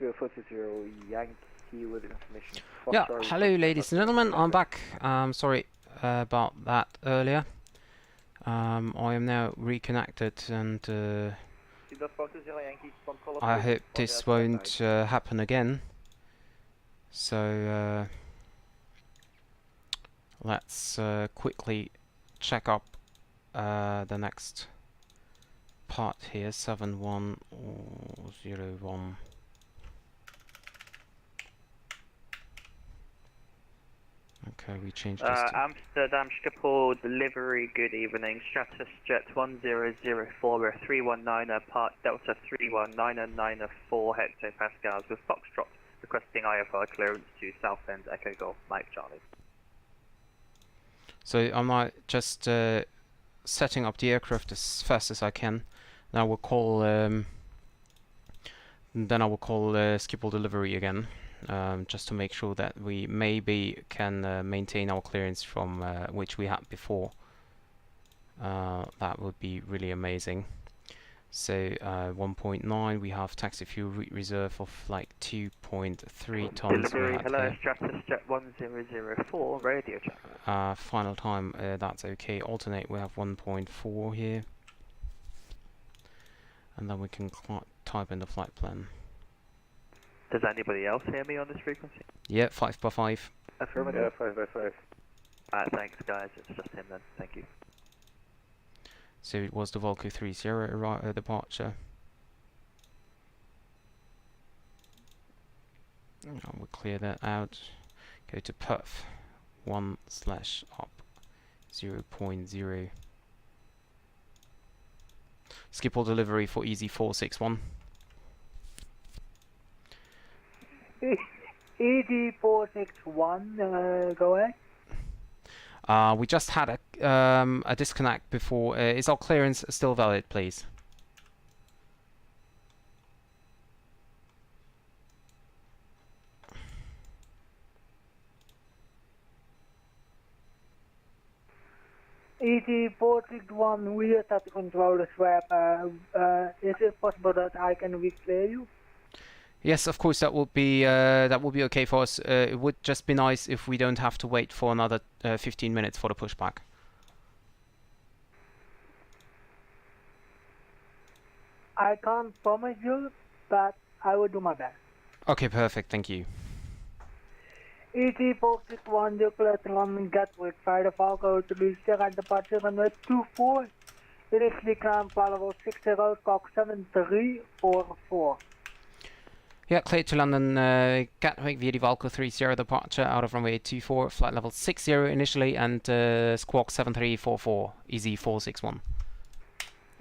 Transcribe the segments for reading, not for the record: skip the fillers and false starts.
420 Yankee with information. Yeah, hello ladies and gentlemen, I'm back. Sorry about that earlier. I am now reconnected and I hope this won't happen again. So let's quickly check up the next part here, 7101. Okay, we changed this to Amsterdam Schiphol delivery, good evening. Stratus Jet 1004 319 part Delta 31994 hectopascals with Foxtrot requesting IFR clearance to Southend Echo Golf Mike Charlie. So I'm just setting up the aircraft as fast as I can. Now we'll call then I will call Schiphol delivery again. Just to make sure that we maybe can maintain our clearance from which we had before. That would be really amazing. So 1.9, we have taxi fuel reserve of like 2.3 tons. Delivery, hello, Stratus Jet 1004, radio check. Final time, that's okay. Alternate, we have 1.4 here. And then we can type in the flight plan. Does anybody else hear me on this frequency? Yeah, 5x5. Affirmative. Yeah, 5x5. Thanks guys, it's just him then, thank you. So it was the Volco 30 departure. We'll clear that out. Go to perf 1/up 0.0. Schiphol delivery for EZ461. EZ461, go ahead. We just had a disconnect before. Is our clearance still valid, please? EZ461, we just have to control the swap. Is it possible that I can re-clear you? Yes, of course, that would be okay for us. It would just be nice if we don't have to wait for another 15 minutes for the pushback. I can't promise you, but I will do my best. Okay, perfect, thank you. EZ461, decollating on Gatwick, via the Falco to be at departure runway 24. Initially climb flight level 60, cock 7344. Yeah, cleared to London Gatwick via the Valco 30 departure out of runway 24, flight level 60 initially, and squawk 7344, EZ461.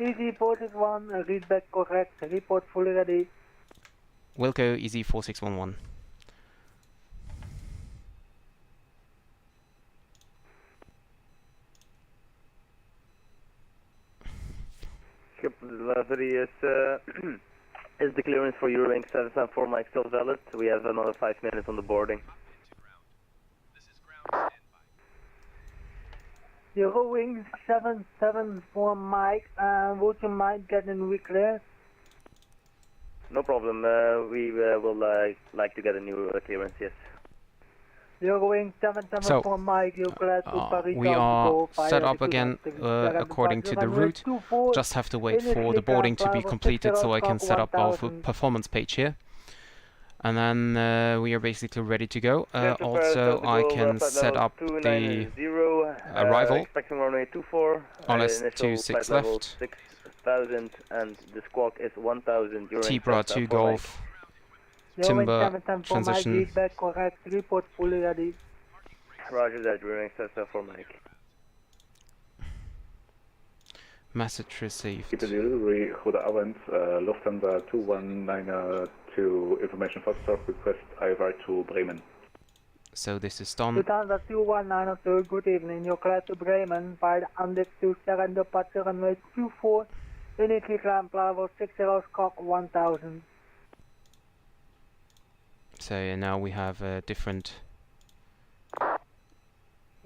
EZ461, read back correct, report fully ready. Wilco EZ4611. Delivery is is the clearance for Eurowing 774 Mike still valid? We have another 5 minutes on the boarding. Eurowing 774 Mike, would you mind getting re-cleared? No problem, we will like to get a new clearance, yes. Eurowing 774 Mike, you're glad to Paris. We are set up again according to the route. Just have to wait for the boarding to be completed so I can set up our performance page here. And then we are basically ready to go. Also, I can set up the arrival. Expecting runway 24. LS26 left. 6,000 and the squawk is 1,000. T-Bra 2 Golf. Timber transition. Back correct, report fully ready. Roger that, Eurowing 774 Mike. Message received. Delivery, Goedenavond, Lufthansa 2192, information for stock request IFR to Bremen. So this is done. Lufthansa 2192, good evening, you're glad to Bremen, via the Andex 27 departure runway 24, initially climb level 60, cock 1000. So now we have different.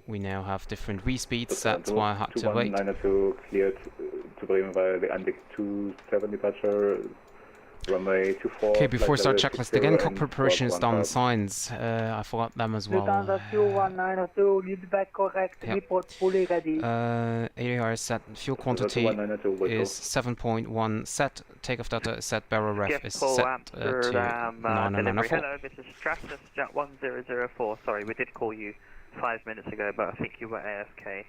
We now have different V-speeds. That's why I had to wait. 2192 cleared to Bremen via the Andex 27 departure. Runway 24. Okay, before start flight level checklist again, 60 cockpit and preparation is squawk done. 1000. Signs, I forgot them as well. Lufthansa Q1902, lead back correct, Yep. report fully ready. ADR is set, fuel quantity 2192 whistle. is 7.1 set, takeoff data is set, barrel ref is set Amsterdam to delivery. 9904. Hello, this is Stratus Jet 1004. Sorry, we did call you 5 minutes ago, but I think you were AFK.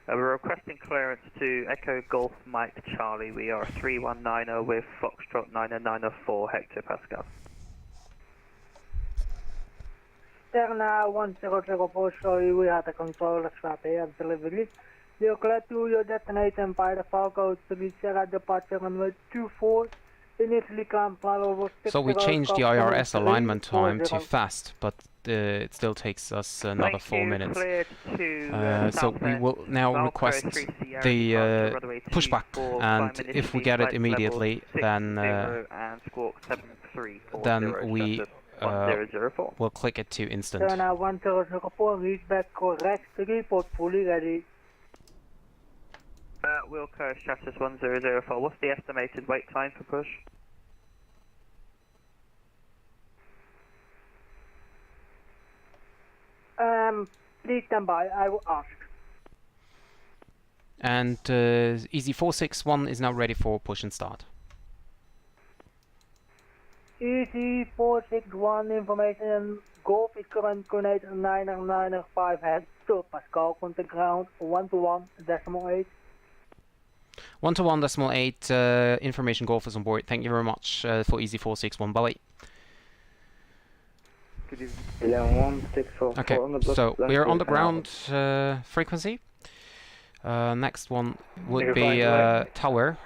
We're requesting clearance to Echo Golf Mike Charlie. We are 3190 with Foxtrot 9904 hectopascal. Terna 1004, sorry, we had a controller swap here at delivery. You're glad to your destination by the Falco to be set at departure runway 24. Initially climb level 6. So we changed the IRS alignment time to fast, but it still takes us another 4 minutes. So we will now request the pushback, and if we get it immediately, then we will click it to instant. Terna 1004, reach back correct, report fully ready. Wilco Stratus 1004, what's the estimated wait time for push? Please stand by, I will ask. And Easy 461 is now ready for push and start. Easy 461 information, Golf is current coordinator 9995 head to Pascal, contact ground 121.8. 121.8 information Golf is on board. Thank you very much for Easy 461. Bye. Okay, so we are on the ground frequency. Next one would be tower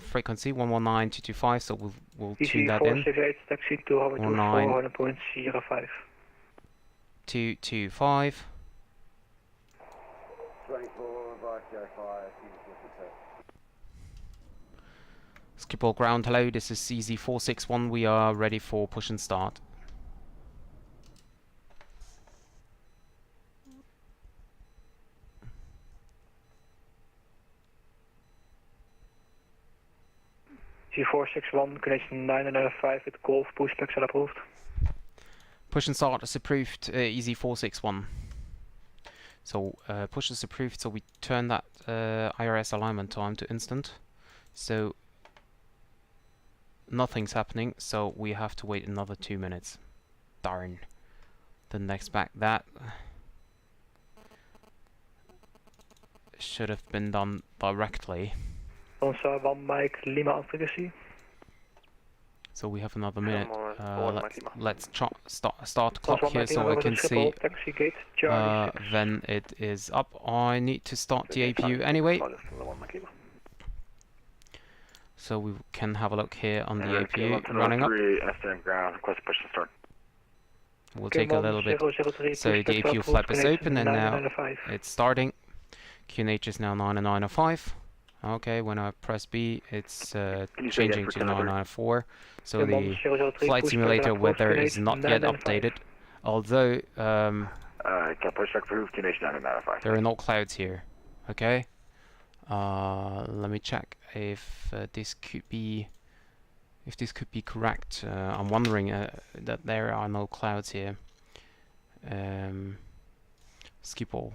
frequency 119225. So we'll tune that in. 19225. Skip all ground. Hello, this is Easy 461. We are ready for push and start. G461, connection 995 with Golf, push pixel approved. Push and start is approved, Easy 461. So push is approved, so we turn that IRS alignment time to instant. So nothing's happening, so we have to wait another 2 minutes. Darn. Then next back, that should have been done directly. One Mike Lima frequency. So we have another minute. Let's start the clock here so I can see when it is up. I need to start the APU anyway, so we can have a look here on the APU running up. We'll take a little bit. So the APU flap is open and now it's starting. QNH is now 9905. Okay, when I press B, it's changing to 994. So the flight simulator weather is not yet updated, although there are no clouds here. Okay, let me check if this could be correct. I'm wondering that there are no clouds here. Skip all.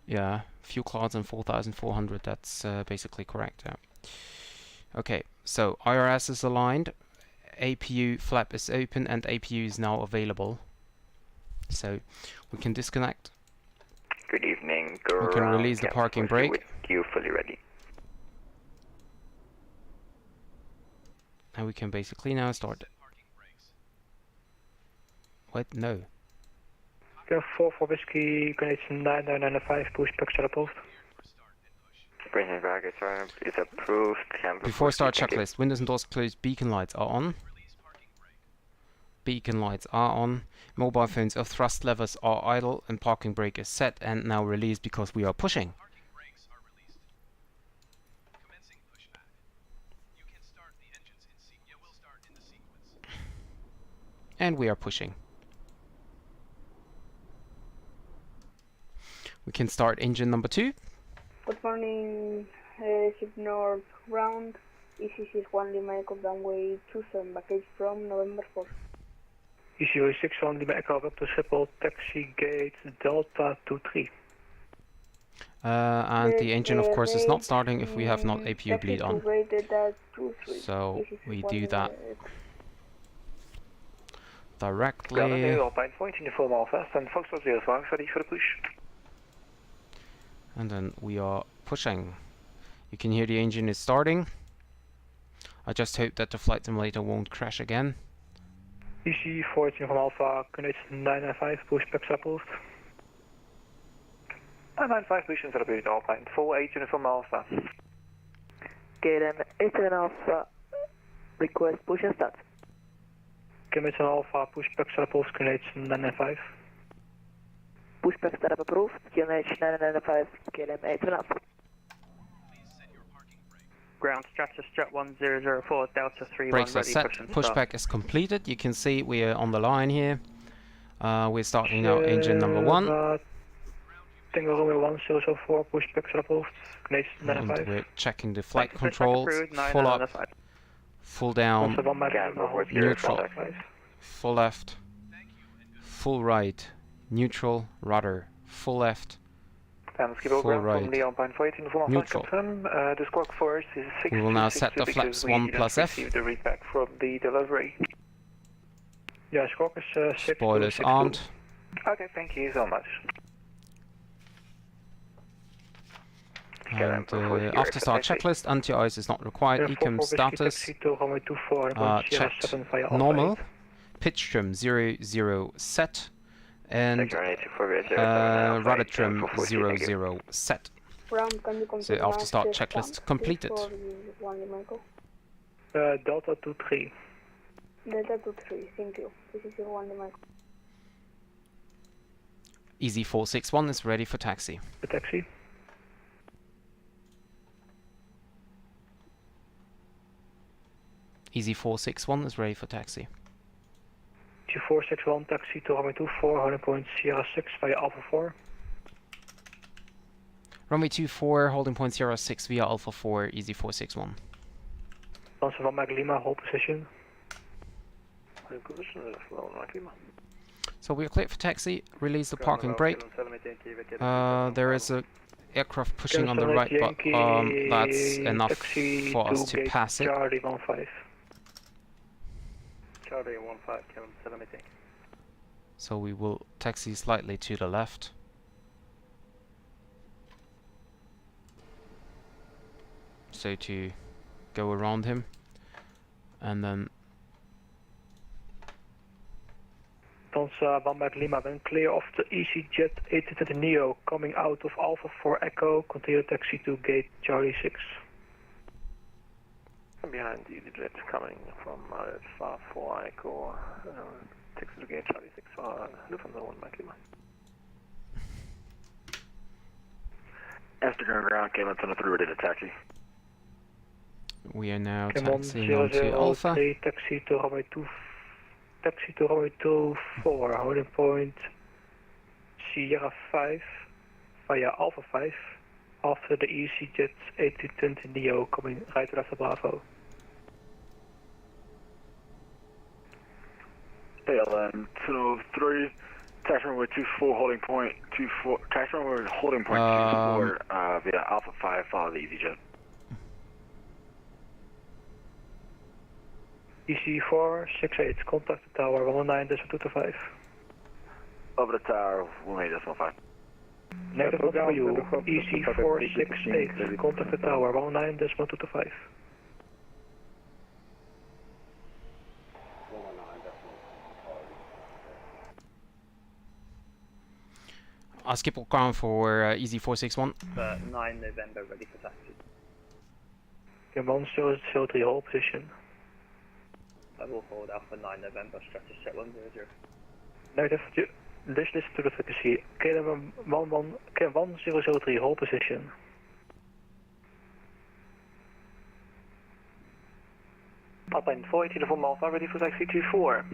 Yeah, few clouds and 4,400, that's basically correct. Yeah. Okay, so IRS is aligned, APU flap is open, and APU is now available. So we can disconnect. Good evening. We can release the parking brake. Queue fully ready. And we can basically now start. What? No. 4 for whiskey, connection 9995, push pixel approved. Bringing baggage is approved. Before start checklist, windows and doors closed, beacon lights are on. Beacon lights are on. Mobile phones of thrust levers are idle and parking brake is set and now released because we are pushing. And we are pushing. We can start engine number 2. Good morning, ship north ground. EC61 Lima Echo runway 27, baggage from November 4. EC61 Lima Echo, up to Schiphol, taxi gate Delta 23. And the engine, of course, is not starting if we have not APU bleed on. So we do that directly. Alpine 14 Uniform Alpha, stand Foxtrot 05, ready for the push. And then we are pushing. You can hear the engine is starting. I just hope that the flight simulator won't crash again. EC14 from Alpha, connect 995, push back approved. 995 push and celebrate Alpine, full 8 Uniform Alpha. KLM 8 Alpha, request push and start. Connect Alpha, push back approved, connect 995. Pushback startup approved, QNH 995, KLM 8 Alpha. Ground Stratus Jet 1004, Delta 31 Brakes are ready, set, push and pushback is completed. You can see we are on the line here. We're starting now engine number 1. Tango Romeo 1004, pushback approved, connect 995. We're checking the flight controls, full up, full down, neutral, full left, full right, neutral, rudder, full left, full right, neutral. We will now set the flaps 1 plus F. The readback from the delivery. Yeah, squawk is 6. Spoilers armed. Okay, thank you so much. And after start checklist, anti-ice is not required. Ecom status checked normal. Pitch trim 00 set. And rudder trim 00 set. So after start checklist completed. Delta 23. Delta 23, thank you. This is 01 Lima Echo. Easy 461 is ready for taxi. The taxi. Easy 461 is ready for taxi. G461 taxi to runway 24, holding point Sierra 6 via Alpha 4. Runway 24, holding point Sierra 6 via Alpha 4, Easy 461. Lancer van Mike Lima, hold position. So we are cleared for taxi, release the parking brake. There is a aircraft pushing on the right, but that's enough for us to pass it. Charlie 15. Charlie 15, Kevin 70. So we will taxi slightly to the left. So to go around him, and then Tansa Bamberg Lima, when clear of the EasyJet A320 Neo coming out of Alpha 4 Echo, continue taxi to gate Charlie 6. I'm behind the EasyJet coming from Alpha 4 Echo, taxi to gate Charlie 6 for Lufthansa 1 Mike Lima. Amsterdam ground, came on 3 ready to taxi. We are now taxiing on to Alpha. Taxi to runway 24, holding point Sierra 5 via Alpha 5 after the EasyJet A320 Neo coming right to Alpha Bravo. ALM 203, taxi runway 24, holding point 24, taxi runway holding point 24 via Alpha 5, follow the EasyJet. EC468, contact the tower 119.225. Over the tower, 118.5. Negative for you, EC468, contact the tower 119.225. I'll skip all ground for Easy 461. 9 November, ready for taxi. K1003, hold position. I will hold Alpha 9 November, Stratus Jet 100. Negative, listen to the frequency. K1003, hold position. Alpine 480 from Alpha, ready for taxi 24.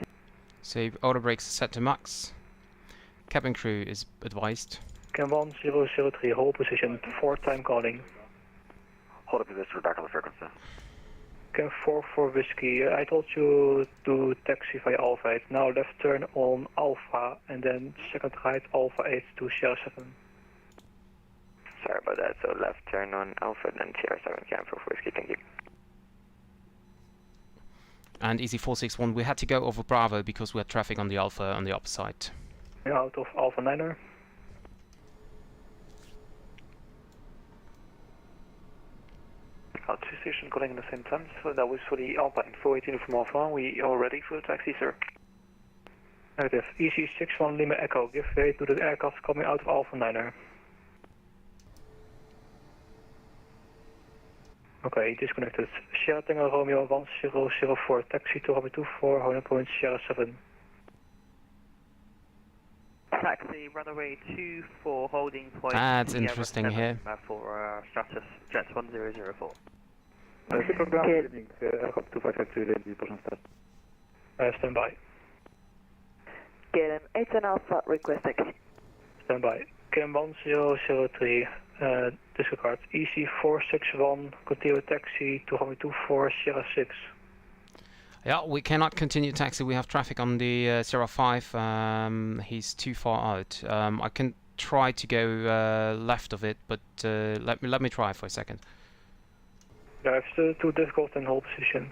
So auto brakes set to max. Cabin crew is advised. K1003, hold position, 4 time calling. Hold up position for back on the frequency. Can 44 Whiskey. I told you to taxi via Alpha 8. Now left turn on Alpha and then second right Alpha 8 to Sierra 7. Sorry about that, so left turn on Alpha, then Sierra 7, Camper Whiskey, thank you. And Easy 461, we had to go over Bravo because we had traffic on the Alpha on the opposite. Out of Alpha 9er. Two stations calling at the same time, so that was for the Alpha and 418 from Alpha. We are ready for the taxi, sir. Negative. Easy 61 Lima Echo, give way to the aircraft coming out of Alpha 9er. Okay, disconnected. Sierra Tango Romeo 1004, taxi to Romeo 24, holding point Sierra 7. Taxi, runway 24, holding point. That's interesting here. For Stratus Jet 1004. Stand by. KLM 8 Alpha, request taxi. Stand by. KLM 1003, disregard. EC 461, continue taxi to Romeo 24, Sierra 6. Yeah, we cannot continue taxi. We have traffic on the 05. He's too far out. I can try to go left of it, but let me try for a second. Yeah, it's too difficult in hold position.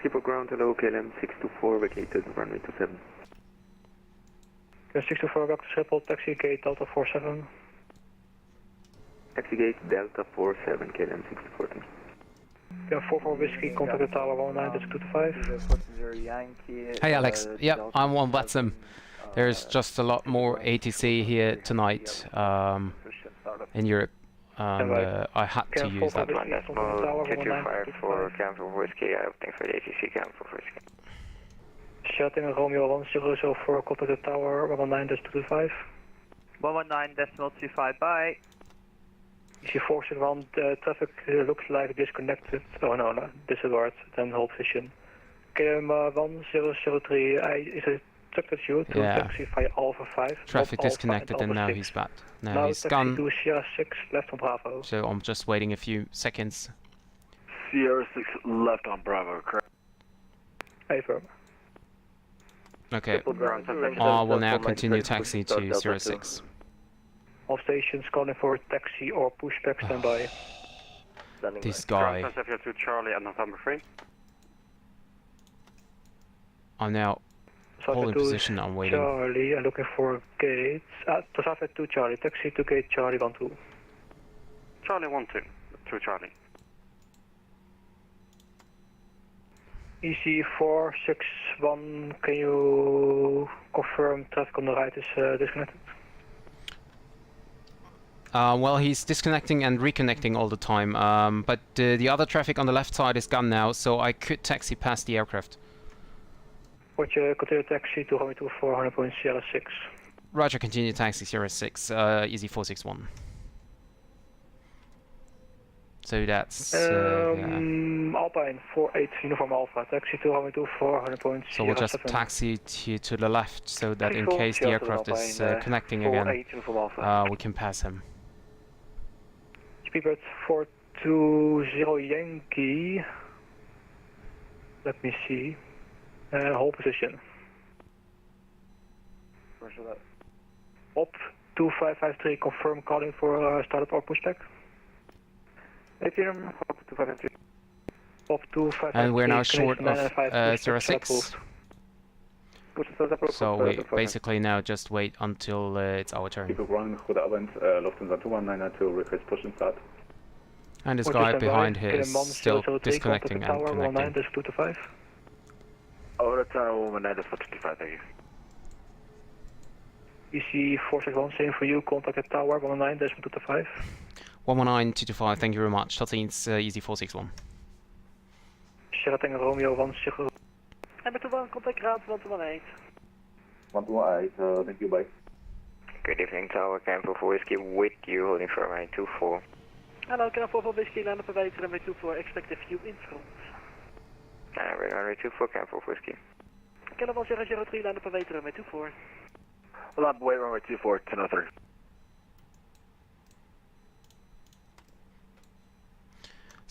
People ground, hello, KLM 624, vacated, runway 27. KLM 624, back to Schiphol, taxi gate Delta 47. Taxi gate Delta 47, KLM 624, thank you. Yeah, 44 Whiskey, contact the tower 19-25. Hey Alex, yep, I'm on VATSIM. There's just a lot more ATC here tonight in Europe, and I had to use that. 225 for Camper Whiskey, thanks for the ATC Camper Whiskey. Shutting Romeo 1004, contact the tower 119-25. 119.25, bye. EC 461, the traffic looks like disconnected. Oh no, disregard, then hold position. KM 1003, is it instructed you to taxi via Alpha 5? Traffic disconnected and now he's back. Now he's gone. To Sierra 6, left on Bravo. So I'm just waiting a few seconds. Sierra 6 left on Bravo, correct? Affirm. Okay. I will now continue taxi to Sierra 6. All stations calling for taxi or pushback, standby. This guy. To Charlie at November 3. I'm now holding position, I'm waiting. Charlie, I'm looking for gates. Traffic to Charlie, taxi to gate Charlie 12. Charlie 12, to Charlie. EC 461, can you confirm traffic on the right is disconnected? Well, he's disconnecting and reconnecting all the time, but the other traffic on the left side is gone now, so I could taxi past the aircraft. Roger, continue taxi to Romeo 24, 100 point Sierra 6. Roger, continue taxi Sierra 6, Easy 461. So that's... Alpine 48, Uniform Alpha, taxi to Romeo 24, 100 point Sierra 7. So we'll just taxi to the left, so that in case the aircraft is connecting again, we can pass him. Speedbird 420 Yankee. Let me see. Hold position. Op 2553, confirm calling for startup or pushback. ATM, Op 2553. Op 2553. And we're now short of 06. So we basically now just wait until it's our turn. People ground, goedenavond, Lufthansa 219 request push and start. And this guy behind here is still disconnecting and connecting. Oh, that's 119.25, thank you. EC 461, same for you, contact the tower 119.25. 119.225, thank you very much. Dat is Easy 461. Sierra Tango Romeo 10. En met de one, contact raad 118. 118, thank you, bye. Good evening, Tower Camper for Whiskey with you, holding for runway 24. Hello, can I for Whiskey land up away to runway 24, expect a few in front. Runway 24, Camper for Whiskey. Can I 003 land up away to runway 24. Hold on, wait, runway 24, 1003.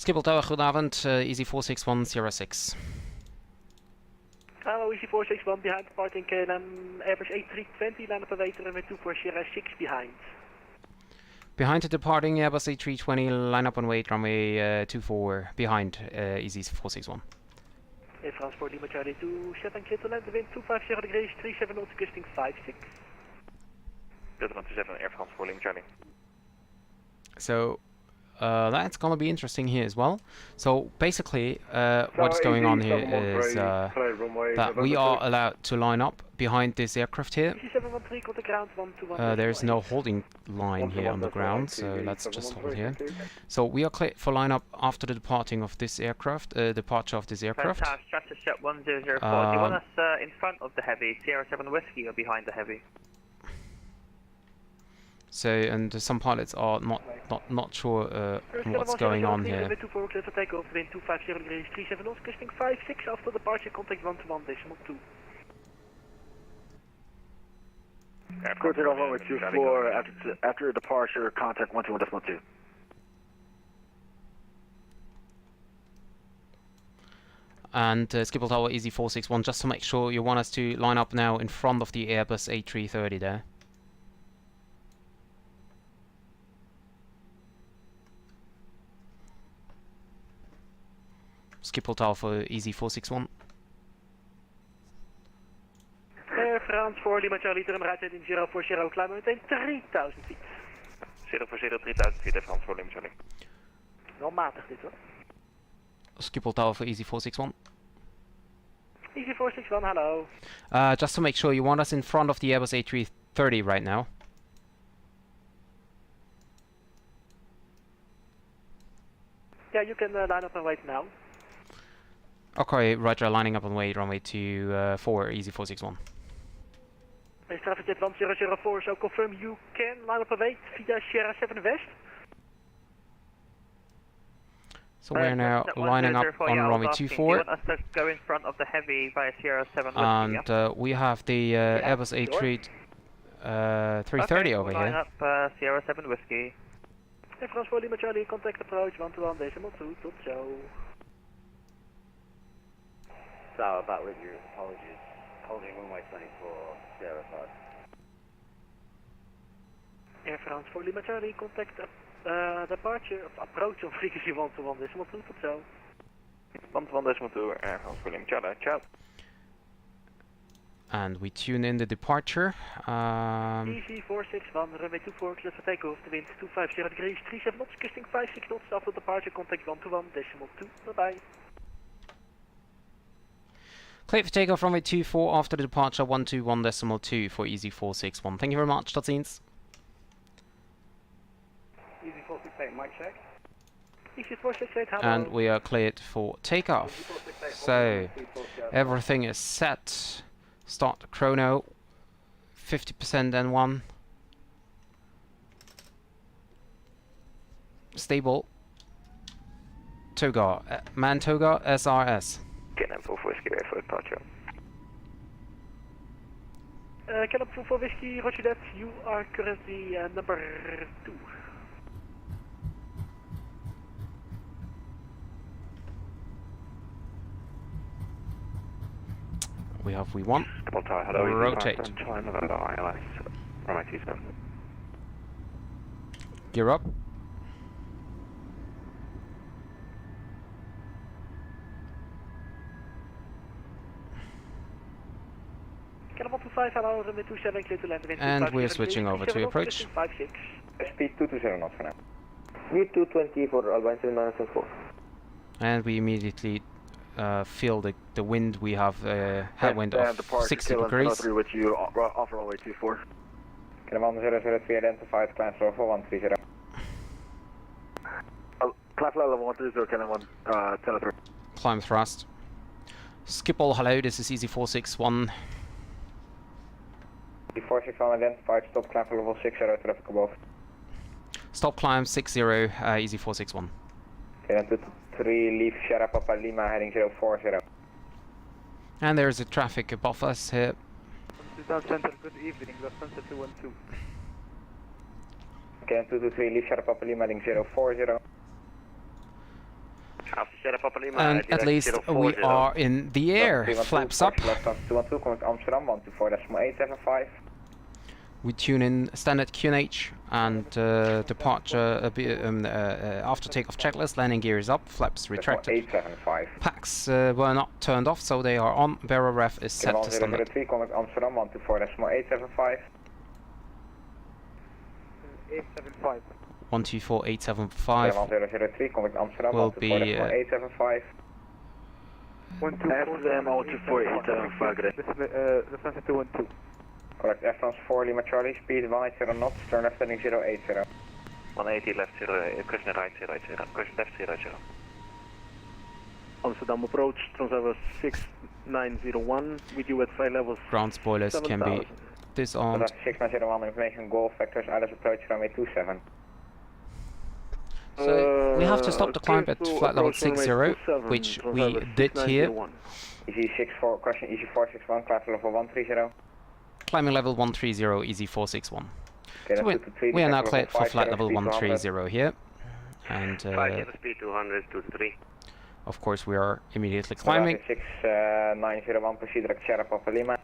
Schiphol Tower, goedenavond. Easy 46106. Hello, Easy 461 behind departing KLM Airbus A320, line up away to runway 24 Sierra 6 behind. Behind the departing Airbus A320, line up and wait, runway 24 behind, Easy 461. Air France 4 Lima Charlie 27, clear to land, the wind 250 degrees, 37 knots, gusting 56. Delta 127, Air France 4 Lima Charlie. So, that's gonna be interesting here as well. So basically, what's going on here is that we are allowed to line up behind this aircraft here. There's no holding line here on the ground, so let's just hold here. So we are clear for line up after the departing of this aircraft, departure of this aircraft. Stratus Jet 1004. Do you want us in front of the heavy, Sierra 7 Whiskey, or behind the heavy? So, and some pilots are not sure what's going on here. Takeoff, wind 250 degrees, 37 knots, gusting 56. After departure, contact 121.2. Contact on runway 24, after departure, contact 121.2. And Schiphol Tower, Easy 461, just to make sure, you want us to line up now in front of the Airbus A330 there. Schiphol Tower for Easy 461. Air France 4 Lima Charlie, turn right in 040, climb meteen 3000 feet. 040, 3000 feet, Air France 4 Lima Charlie. Wel matig dit hoor. Schiphol Tower for Easy 461. Easy 461, hello. Just to make sure, you want us in front of the Airbus A330 right now. Yeah, you can line up and wait now. Okay, roger, lining up and wait, runway 24, Easy 461. Traffic Jet 1004, so confirm you can line up and wait via Sierra 7 West. So we're now lining up on runway 24. Do you want us to go in front of the heavy via Sierra 7 Whiskey? And we have the Airbus A330 over line here. up Sierra 7 Whiskey. Air France 4 Lima Charlie, contact approach 121.2, tot zo. Sorry about with your apologies. Holding runway 24, Sierra 5. Air France 4 Lima Charlie, contact departure, approach on frequency 121.2, tot zo. 121.2, Air France 4 Lima Charlie, ciao. And we tune in the departure. Easy 461, runway 24, clear for takeoff, the wind 250 degrees, 37 knots, gusting 56 knots, after departure, contact 121.2, bye bye. Clear for takeoff runway 24 after the departure 121.2 for Easy 461. Thank you very much, that's Eunice. Easy 468, mic check. Easy 468, hello. And we are cleared for takeoff. So, everything is set. Start the chrono. 50% N1. Stable. Toga. Man Toga SRS. KLM 44 Whiskey, ready for departure. KLM 44 Whiskey, roger that. You are currently number 2. We have V1. Rotate. Gear up. And we're switching over to approach. Speed 220 knots for now. Speed 220 for Albine 7974. And we immediately feel the wind. We have a headwind of 60 degrees. With you off runway 24. KLM 1003 identified, climb floor for 130. Climb floor level 130, KLM 1003. Climb thrust. Schiphol, hello, this is Easy 461. 461 identified, stop climb for level 60, traffic above. Stop climb 60, Easy 461. KLM 23, leave Sierra Papa Lima heading 040. And there's a traffic above us here. Center, good evening, Lufthansa 212. KLM 223, leave Sierra Papa Lima heading 040. And at least we are in the air. Flaps up. Lufthansa 212, coming Amsterdam, 124.875. We tune in standard QNH and departure after takeoff checklist. Landing gear is up, flaps retracted. 875. Packs were not turned off, so they are on. Barrel ref is set to standard. 003, coming Amsterdam, 124.875. 875. 124.875 will be Lufthansa 212. Correct, Air France 4 Lima Charlie, speed 180 knots, turn left heading 080. 180 left 0, cushion right 080, cushion left 080. Amsterdam approach, transfer 6901, with you at flight levels. Ground spoilers can be disarmed. 6901, information, Golf vectors, Addons approach, runway 27. So we have to stop the climb at flight level 60, which we did here. EZ64, question EZ461, climb level 130. Climbing level 130, EZ461. So we are now cleared for flight level 130 here. And speed 200, 23. of course we are immediately climbing. 6901, proceed direct Sierra Papa Lima.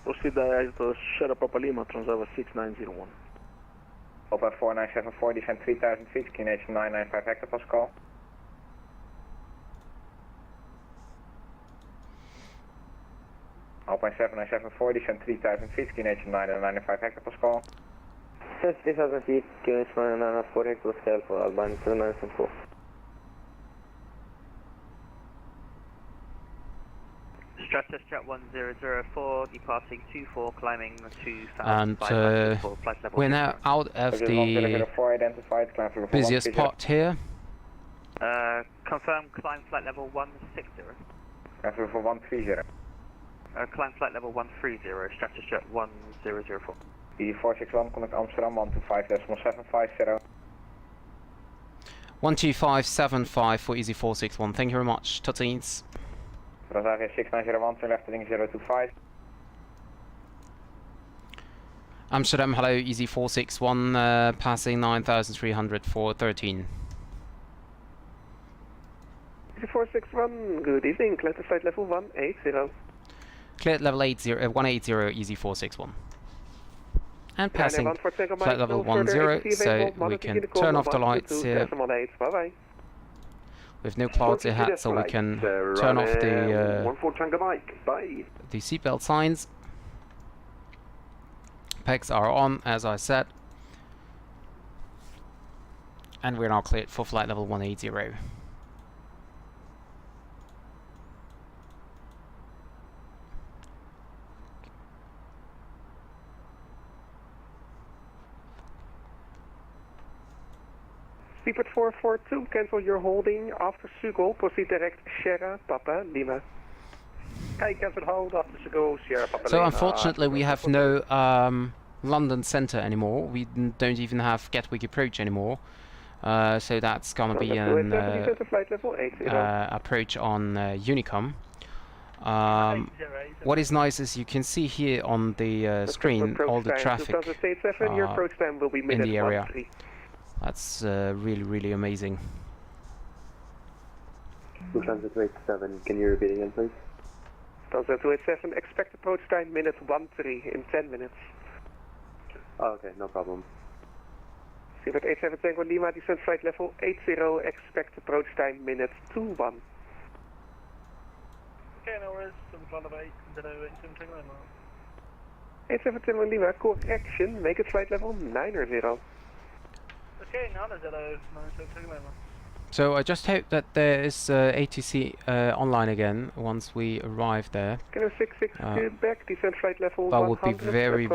Proceed direct Sierra Papa Lima, transfer 6901. Open 4974, descend 3000 feet, QNH 995 hectopascal. Alpine 7974, descend 3000 feet, QNH 995 hectopascal. 60,000 feet, QNH 994 hectopascal for Alpine 7974. Stratus Jet 1004, departing 24, climbing 2500 And flight level we're now out of the busiest part here. Confirm climb flight level 160. Climb level 130. Climb flight level 130, Stratus Jet 1004. EZ461, contact Amsterdam, 125.750. 12575 for EZ461, thank you very much, tot ziens. Transavia 6901, turn left heading 025. Amsterdam, hello, EZ461, passing 9300 for 13. EZ461, good evening, clear to flight level 180. Cleared level 180, EZ461. And passing flight level 10, so we can turn off the lights here. With no clouds ahead, so we can turn off the seatbelt signs. Pegs are on, as I said. And we're now cleared for flight level 180. Seaport 442, cancel your holding after Sugol, proceed direct Sierra Papa Lima. Cancel hold after Sugol, Sierra Papa Lima. So unfortunately we have no London Centre anymore, we don't even have Gatwick approach anymore. So that's gonna be an approach on Unicom. What is nice is you can see here on the screen all the traffic in the area. That's really amazing. Lufthansa 287, can you repeat again, please? Lufthansa 287, expect approach time minute 13 in 10 minutes. Oh, okay, no problem. Seabird 87 Tango Lima, descent flight level 80, expect approach time minute 21. Okay, no worries, 87 Tango Lima, correction, make it flight level 90. Okay, now there's hello, So I just hope that there is ATC online again once we arrive there. Kilo 66 back, descent flight level 100. That would be very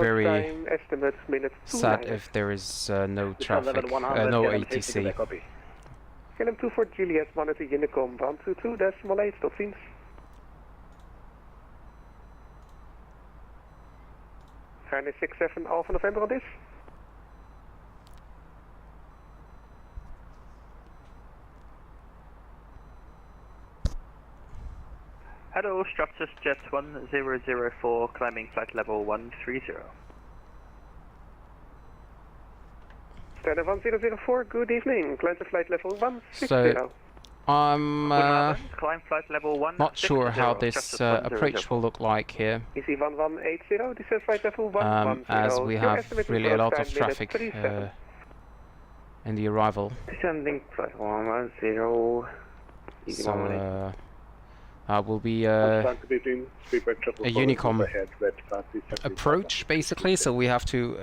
sad time, if there is no traffic, no ATC. KLM 24 Juliet, monitor Unicom, 122.8, tot ziens. Ryanair 67 Alpha November on this. Hello, Stratus Jet 1004, climbing flight level 130. Standard 1004, good evening, climb to flight level 160. So, Climb flight level 1. not sure how this approach will look like here, Easy 1180, descend flight level 110. as we Your have estimated really a approach lot of time, minute traffic 37. in the arrival. Descending flight 110. Easy So 118. will be a Unicom approach, basically, so we have to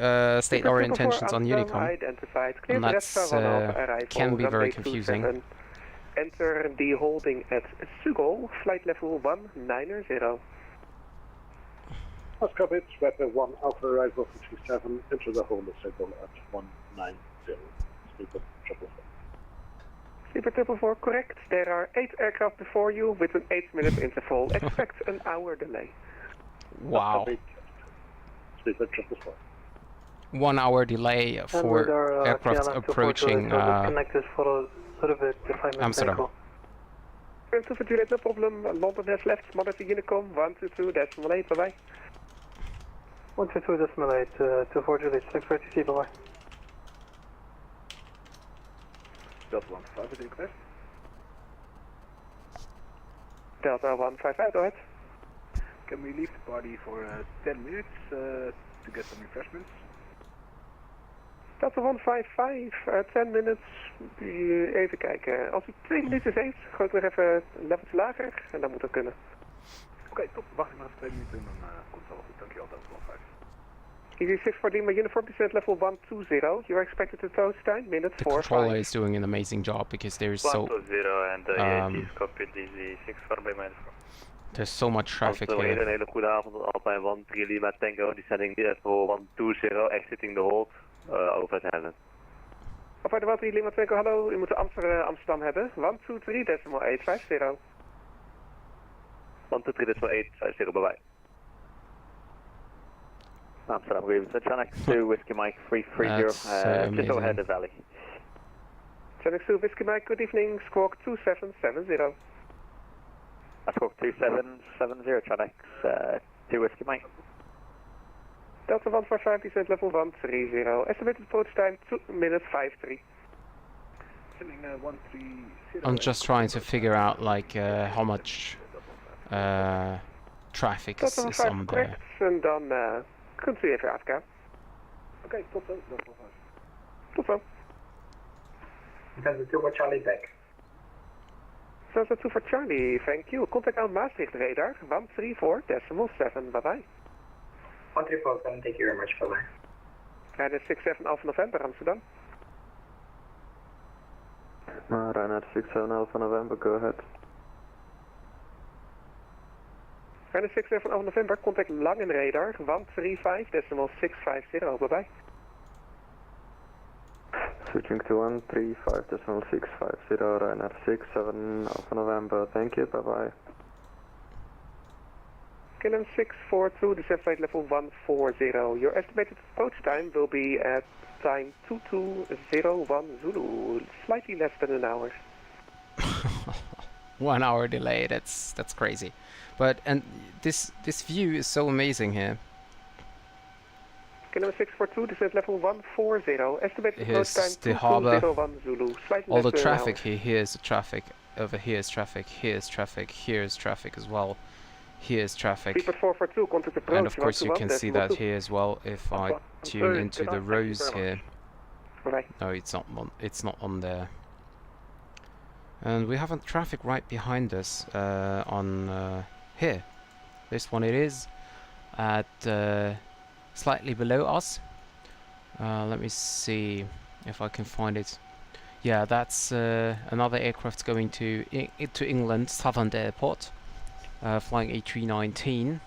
state our intentions on Unicom, and that's can be very confusing. Enter the holding at Sugo, flight level 190. That's copied, Weather 1 Alpha arrival from 27, enter the hole of Sugo at 190. Sleeper 444. Sleeper 444, correct. There are 8 aircraft before you with an 8-minute interval. Expect an hour delay. Wow. Sleeper 444. 1 hour delay for aircraft approaching Amsterdam. For Juliet, no problem. London has left. Monitor Unicom 122.8. Bye bye. 122.8. 24 Juliet. 630. Bye bye. Delta 155 request. Delta 155, go ahead. Can we leave the party for 10 minutes to get some refreshments? Delta 155, 10 minutes. Even kijken. Als u 2 minuten heeft, gooi ik nog even een leveltje lager en dan moet dat kunnen. Oké, top. Wacht ik maar even 2 minuten en dan komt het wel goed. Dankjewel, Delta 155. Easy 614, my uniform descent level 120. You're expected to toast time, minute 4. The controller is doing an amazing job because there is so 120 and copied Easy 64 by my there's so much traffic here. Een hele goede avond, Alpine 13 Lima Tango, descending level 120, exiting the hold, over het hebben. Alpine 13 Lima Tango, hallo, u moet Amsterdam hebben. 123.850. 123.850, bye bye. Amsterdam, good evening, Channel 2, Whiskey Mike 330, just overhead the valley. Channel 2, Whiskey Mike, good evening, Squawk 2770. Squawk 2770, Channel 2, Whiskey Mike. Delta 155, descent level 130, estimated approach time 2 minutes 53. I'm just trying to figure out like how much traffic is on there. En dan kunt u even afgaan. Oké, tot zo. Tot zo. Delta 2 for Charlie back. Delta 2 for Charlie, thank you. Contact aan Maastricht radar, 134.7, bye bye. 134, thank you very much, bye bye. Ryanair 67 Alpha November, Amsterdam. Ryanair 67 Alpha November, go ahead. Ryanair 67 Alpha November, contact Langen radar, 135.650, bye bye. Switching to 135.650, Ryanair 67 Alpha November, thank you, bye bye. KLM 642, descent flight level 140. Your estimated approach time will be at time 2201 Zulu, slightly less than an hour. 1 hour delay, that's crazy. But and this view is so amazing here. KLM 642, descent level 140. Estimated approach time the harbor. 2201 Zulu, slightly All less the than an traffic hour. here, here's the traffic. Over here's traffic, here's traffic, here's traffic as well. Here's traffic. Sleeper 442, contact approach. And of course you can see that here as well if I tune into the rows here. No, it's not on there. And we have a traffic right behind us on here. This one it is at slightly below us. Let me see if I can find it. Yeah, that's another aircraft going to England, Southend Airport, flying A319.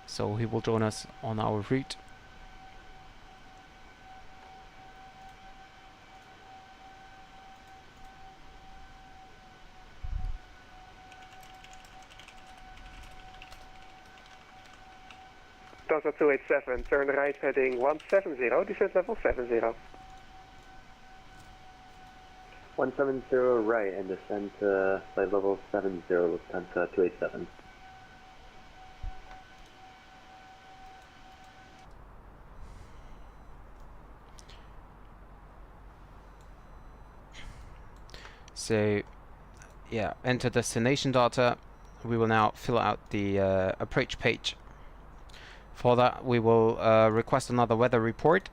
So he will join us on our route. Delta 287, turn right heading 170, descent level 70. 170 right and descent flight level 70, Lufthansa 287. So, yeah, enter destination data. We will now fill out the approach page. For that, we will request another weather report.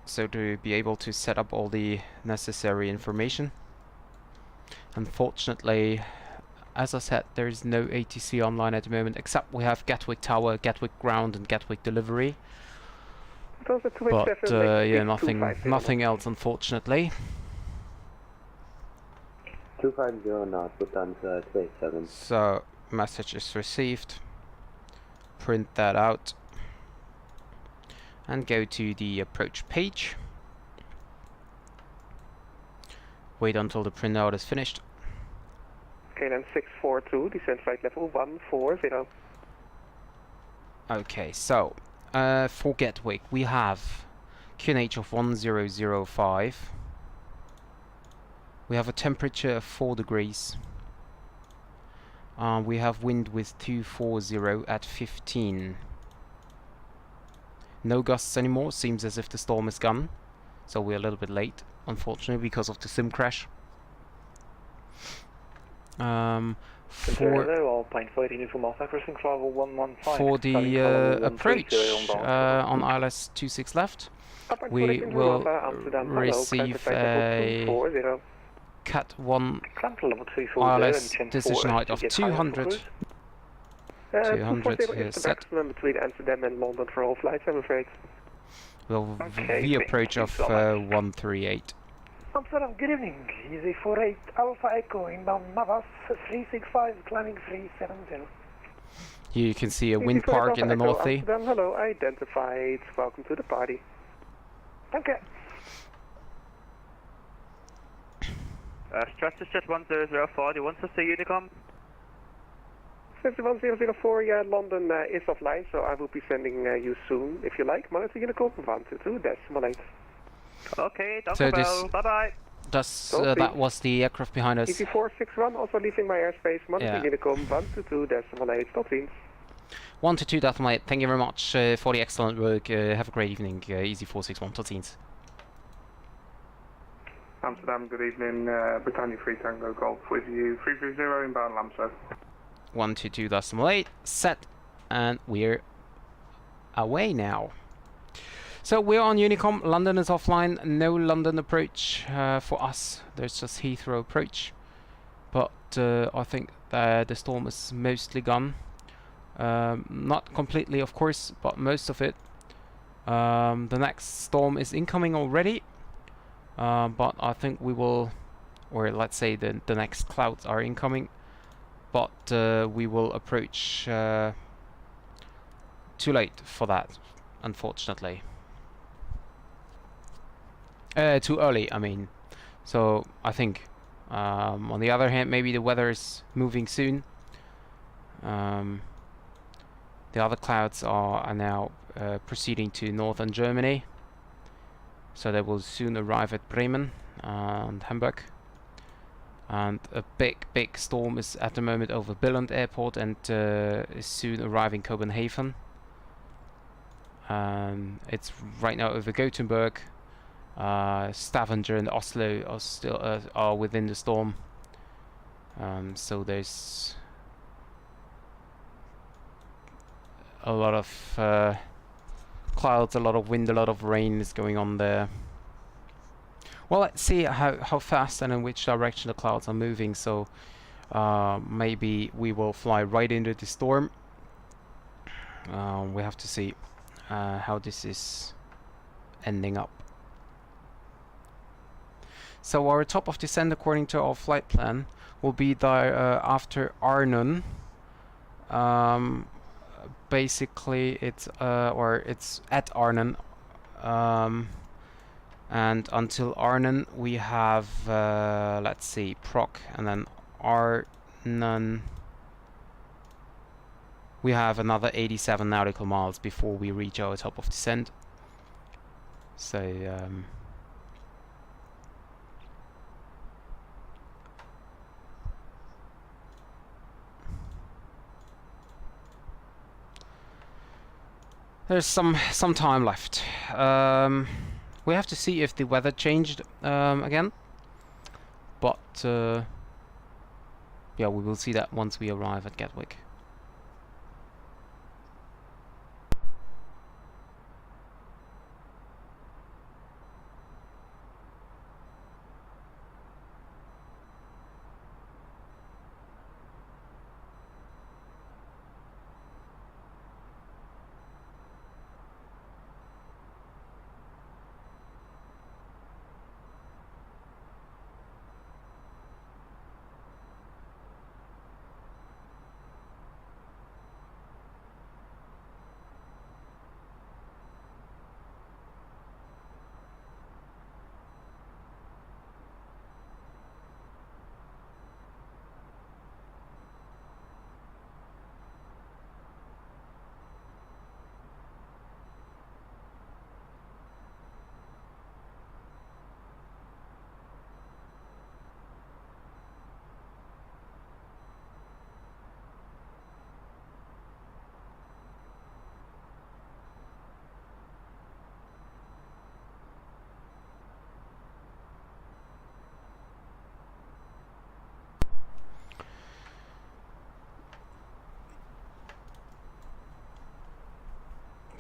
So to be able to set up all the necessary information. Unfortunately, as I said, there is no ATC online at the moment, except we have Gatwick Tower, Gatwick Ground, and Gatwick Delivery. But yeah, nothing else, unfortunately. 250 knots, good times 287. So, message is received. Print that out. And go to the approach page. Wait until the printout is finished. Okay, then 642, descent flight level 140. Okay, so for Gatwick we have QNH of 1005. We have a temperature of 4 degrees. We have wind with 240 at 15. No gusts anymore, seems as if the storm is gone. So we're a little bit late, unfortunately, because of the sim crash. For the approach on ILS 26 left, we will receive a Cat 1 ILS decision height of 200. 200 is set. Between Amsterdam and London for all flights, I'm afraid. Well, the approach of 138. Amsterdam, good evening. Easy 48 Alpha Echo inbound Navas 365 climbing 370. You can see a wind park in the north sea. Amsterdam, hello, identified. Welcome to the party. Thank you. Stratusjet 1004, do you want to see Unicom? 51004, yeah, London is offline, so I will be sending you soon, if you like. Monitor Unicom 122.8. Okay, so bye-bye. That was the aircraft behind us. EC461, also leaving my airspace. Monitor Unicom 122.8. Tot ziens. 122.8, thank you very much for the excellent work. Have a great evening, EC461. Tot ziens. Amsterdam, good evening. Britannia 3 Tango Golf with you. 330 inbound Lamso. 122.8 set, and we're away now. So we're on Unicom. London is offline. No London approach for us. There's just Heathrow approach, but I think the storm is mostly gone. Not completely, of course, but most of it. The next storm is incoming already, but I think we will, or let's say the next clouds are incoming. But we will approach too late for that, unfortunately. Too early, I mean. So I think, on the other hand, maybe the weather is moving soon. The other clouds are now proceeding to northern Germany, so they will soon arrive at Bremen and Hamburg. And a big storm is at the moment over Billund Airport and is soon arriving Copenhagen. It's right now over Gothenburg. Stavanger and Oslo are still are within the storm. So there's a lot of clouds, a lot of wind, a lot of rain is going on there. Well, let's see how fast and in which direction the clouds are moving. So maybe we will fly right into the storm. We have to see how this is ending up. So our top of descent, according to our flight plan, will be there after Arnhem. Basically, it's at Arnhem. And until Arnhem we have, let's see, Proc, and then Arnhem. We have another 87 nautical miles before we reach our top of descent. So, there's some time left. we have to see if the weather changed again. But yeah, we will see that once we arrive at Gatwick.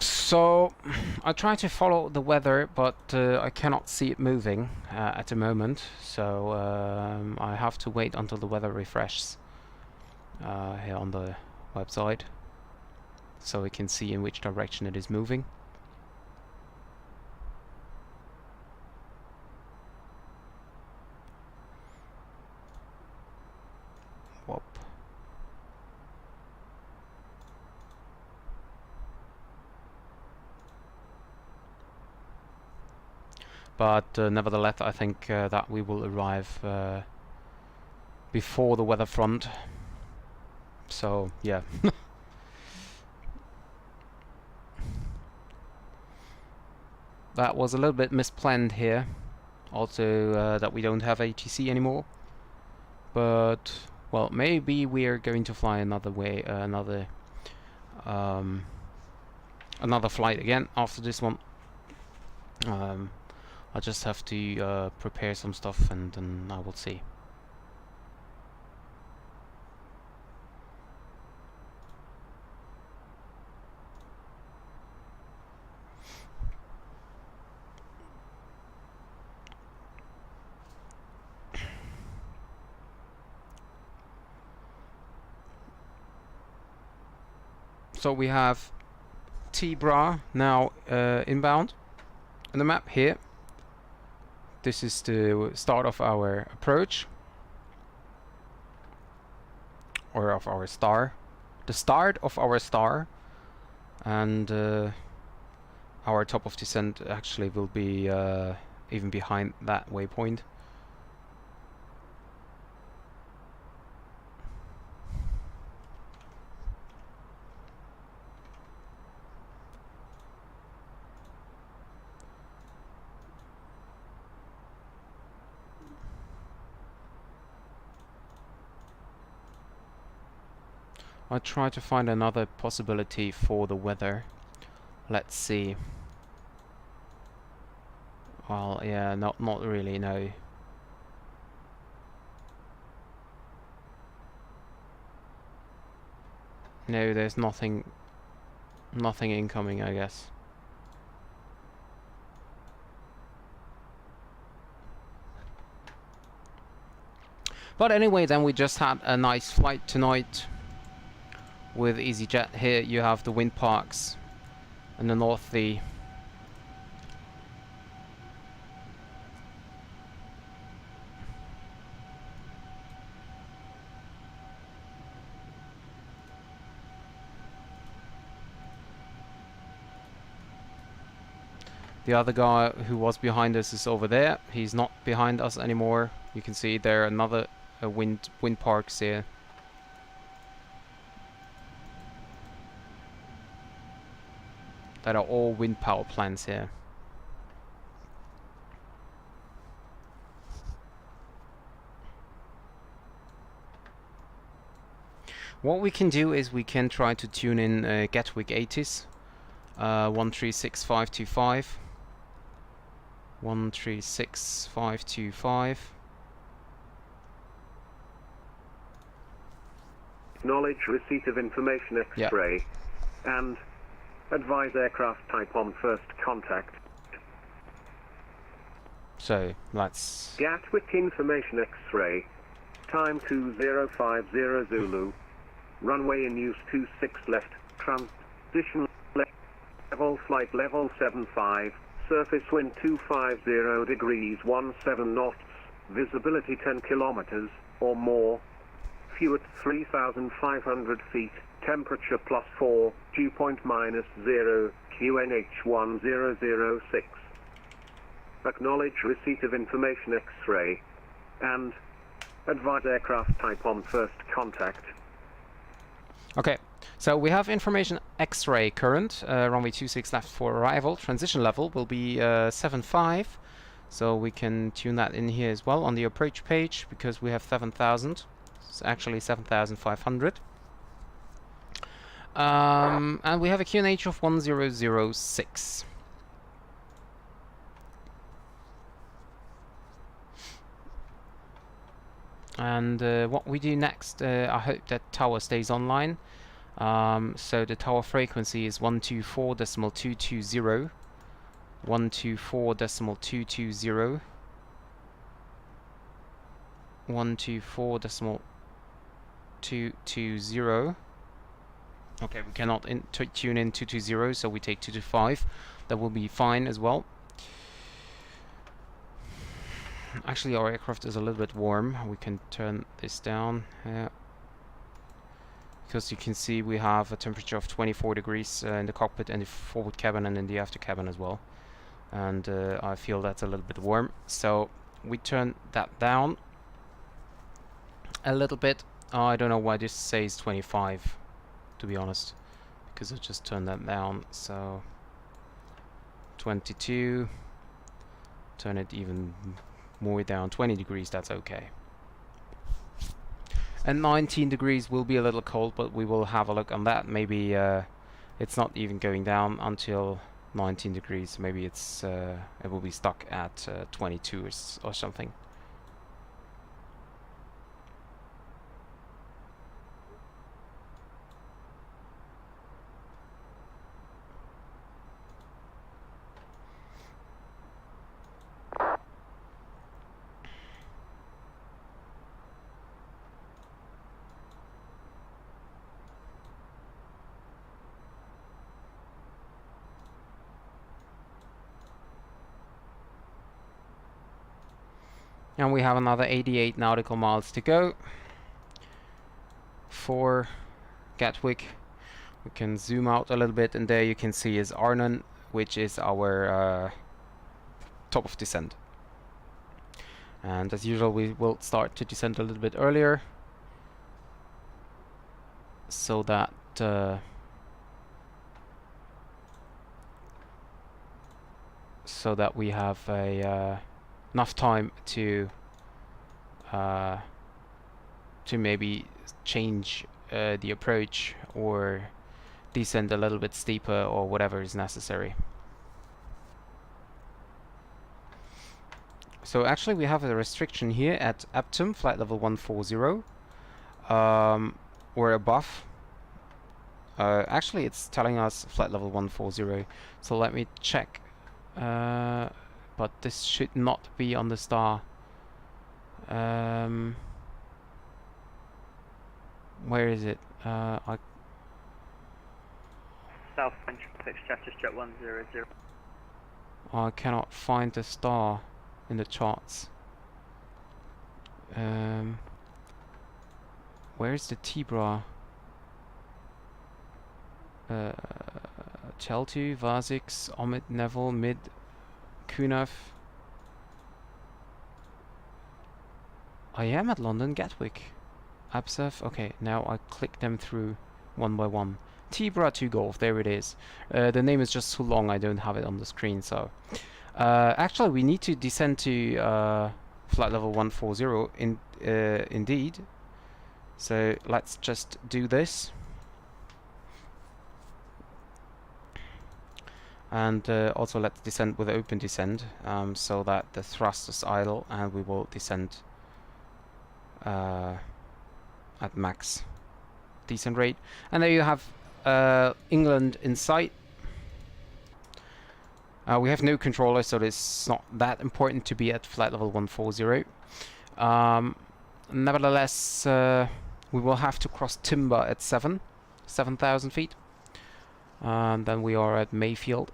So I try to follow the weather, but I cannot see it moving at the moment. So I have to wait until the weather refreshes here on the website, so we can see in which direction it is moving. Whoop. But nevertheless, I think that we will arrive before the weather front. So yeah. That was a little bit misplanned here. Also that we don't have ATC anymore. But well, maybe we are going to fly another way, another flight again after this one. I just have to prepare some stuff, and then I will see. So we have T-Bra now inbound on the map here. This is the start of our approach, or of our star. The start of our star, and our top of descent actually will be even behind that waypoint. I'll try to find another possibility for the weather. Let's see. Well, yeah, not really, no. No, there's nothing incoming, I guess. But anyway, then we just had a nice flight tonight with EasyJet. Here you have the wind parks in the north. The other guy who was behind us is over there. He's not behind us anymore. You can see there another wind parks here. That are all wind power plants here. What we can do is we can try to tune in Gatwick 80s, 136525. 136525. Acknowledge receipt of information X-ray and advise aircraft type on first contact. So let's Gatwick information X-ray, time 2050 Zulu, runway in use 26 left, transition left, level flight level 75, surface wind 250 degrees 17 knots, visibility 10 kilometers or more, fuel at 3,500 feet, temperature +4, dew point -0, QNH 1006. Acknowledge receipt of information X-ray and advise aircraft type on first contact. Okay, so we have information X-ray current, runway 26 left for arrival. Transition level will be 75, so we can tune that in here as well on the approach page because we have 7,000. It's actually 7,500. And we have a QNH of 1006. And what we do next, I hope that tower stays online. So the tower frequency is 124.220. 124.220. 124.220. Okay, we cannot tune in 220, so we take 225. That will be fine as well. Actually, our aircraft is a little bit warm. We can turn this down. Because you can see we have a temperature of 24 degrees in the cockpit and the forward cabin and in the after cabin as well. And I feel that's a little bit warm. So we turn that down a little bit. I don't know why this says 25, to be honest, because I just turned that down. So 22, turn it even more down, 20 degrees, that's okay. And 19 degrees will be a little cold, but we will have a look on that. Maybe it's not even going down until 19 degrees. Maybe it's it will be stuck at 22 or something. And we have another 88 nautical miles to go for Gatwick. We can zoom out a little bit, and there you can see is Arnhem, which is our top of descent. And as usual, we will start to descend a little bit earlier, so that we have a enough time to maybe change the approach or descend a little bit steeper or whatever is necessary. So actually we have a restriction here at Amsterdam, flight level 140 or above. Actually it's telling us flight level 140, so let me check. But this should not be on the star. Where is it? South French 6 Chapter Jet 100. I cannot find the star in the charts. Where is the Tibra? Cheltu, Vasix, Omid, Neville, Mid, Kunaf. I am at London Gatwick. Absef. Okay, now I click them through one by one. Tibra 2 Golf, there it is. The name is just too long, I don't have it on the screen, so. Actually, we need to descend to flight level 140 indeed. So let's just do this. And also let's descend with open descent, so that the thrust is idle, and we will descend at max descent rate. And there you have England in sight. We have no controller, so it's not that important to be at flight level 140. Nevertheless, we will have to cross Timber at 7,000 feet. And then we are at Mayfield.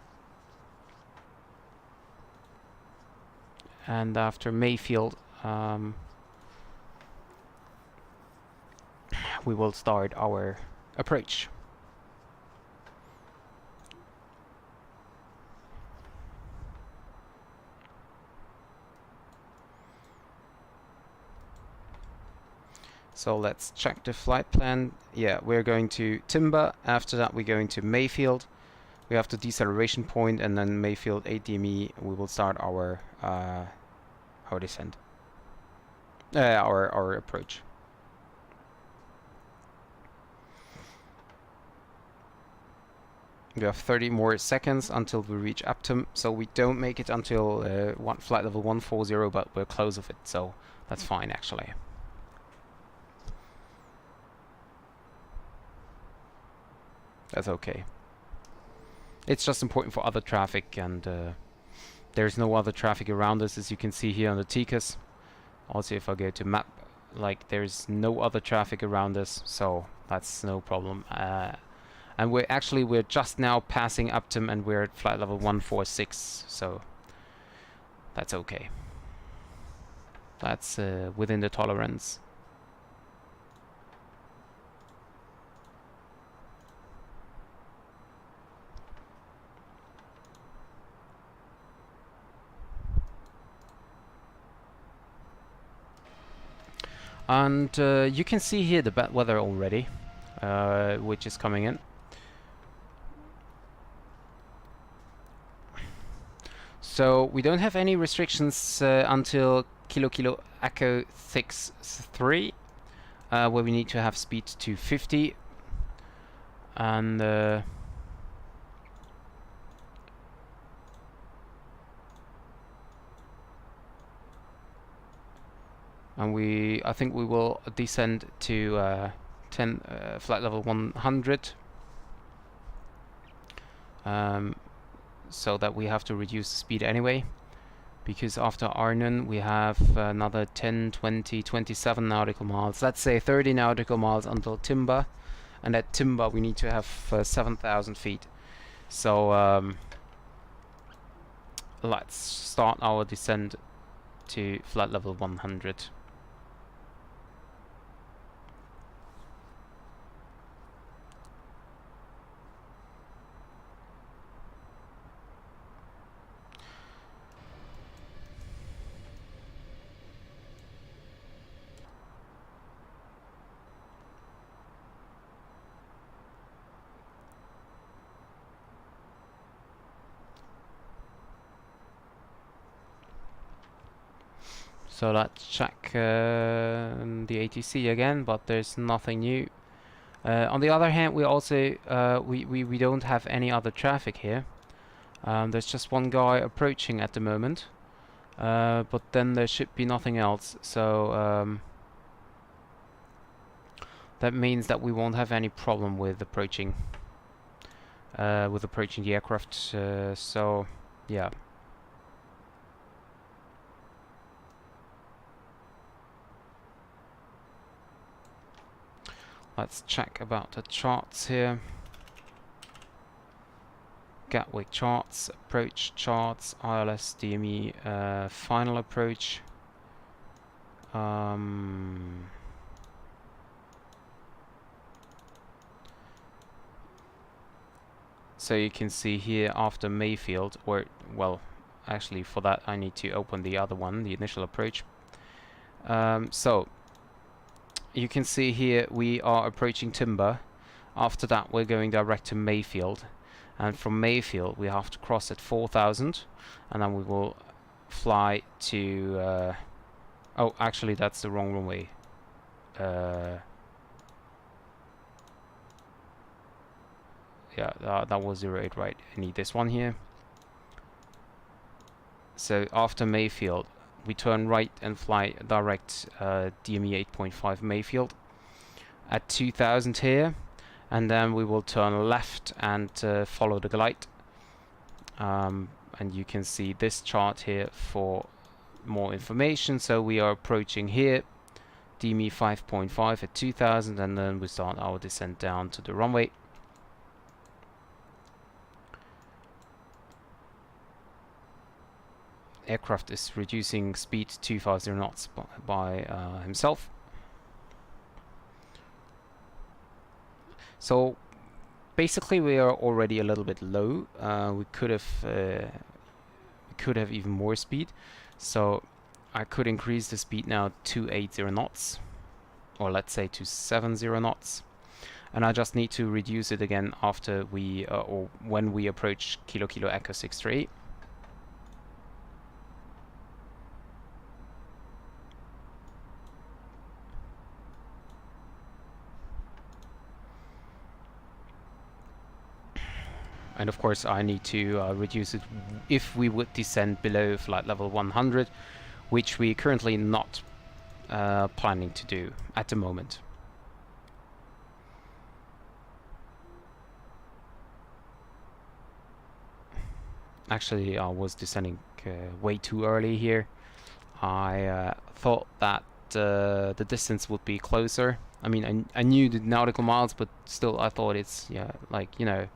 And after Mayfield, we will start our approach. So let's check the flight plan. Yeah, we're going to Timber. After that, we're going to Mayfield. We have the deceleration point, and then Mayfield 8 DME. We will start our descent, our approach. We have 30 more seconds until we reach Upton, so we don't make it until flight level 140, but we're close of it, so that's fine actually. That's okay. It's just important for other traffic, and there's no other traffic around us, as you can see here on the TCAS. Also, if I go to map, like, there's no other traffic around us, so that's no problem. And we're just now passing Upton, and we're at flight level 146, so that's okay. That's within the tolerance. And you can see here the bad weather already, which is coming in. So we don't have any restrictions until Kilo Kilo Echo 63, where we need to have speed to 50, and I think we will descend to flight level 100, so that we have to reduce the speed anyway, because after Arnhem we have another 10, 20, 27 nautical miles, let's say 30 nautical miles until Timber, and at Timber we need to have 7,000 feet. So let's start our descent to flight level 100. So let's check the ATC again, but there's nothing new. On the other hand, we also we don't have any other traffic here. There's just one guy approaching at the moment, but then there should be nothing else. So that means that we won't have any problem with approaching the aircraft. So yeah. Let's check about the charts here. Gatwick charts, approach charts, ILS DME final approach. So you can see here after Mayfield, or well, actually for that I need to open the other one, the initial approach. So you can see here we are approaching Timber. After that we're going direct to Mayfield, and from Mayfield we have to cross at 4,000, and then we will fly to oh, actually that's the wrong runway. Yeah, that was 08, right? I need this one here. So after Mayfield, we turn right and fly direct DME 8.5 Mayfield at 2000 here, and then we will turn left and follow the glide. And you can see this chart here for more information. So we are approaching here DME 5.5 at 2000, and then we start our descent down to the runway. Aircraft is reducing speed to 250 knots by himself. So basically we are already a little bit low. We could have even more speed. So I could increase the speed now to 80 knots, or let's say to 70 knots. And I just need to reduce it again after we or when we approach Kilo Kilo Echo 638. And of course I need to reduce it if we would descend below flight level 100, which we currently not planning to do at the moment. Actually, I was descending way too early here. I thought that the distance would be closer. I mean, I knew the nautical miles, but still I thought it's, yeah, like, you know,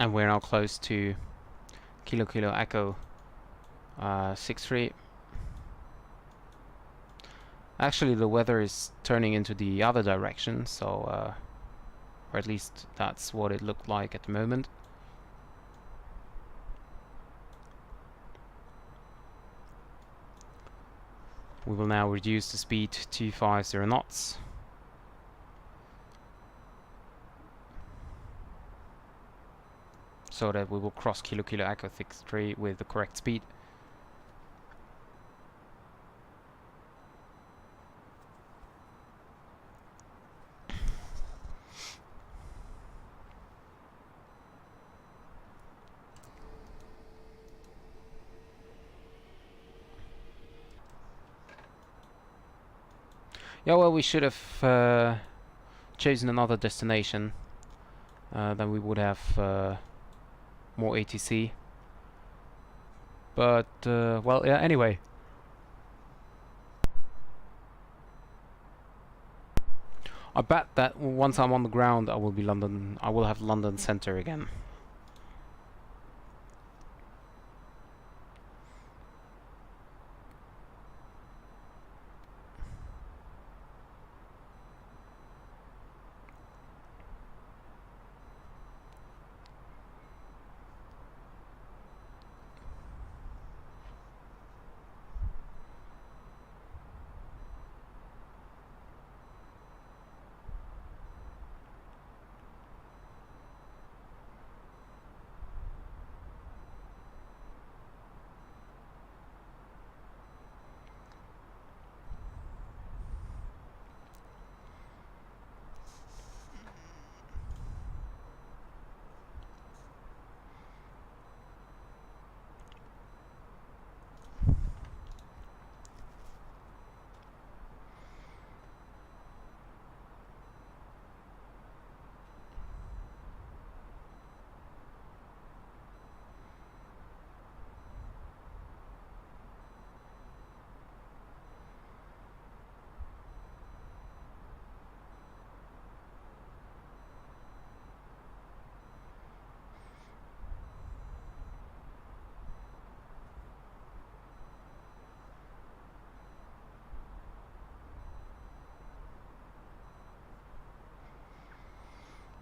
and we're now close to Kilo Kilo Echo 63. Actually, the weather is turning into the other direction, so or at least that's what it looked like at the moment. We will now reduce the speed to 50 knots. So that we will cross Kilo Kilo Echo 63 with the correct speed. Yeah, well, we should have chosen another destination. Then we would have more ATC. But, well, yeah, anyway. I bet that once I'm on the ground, I will have London Center again.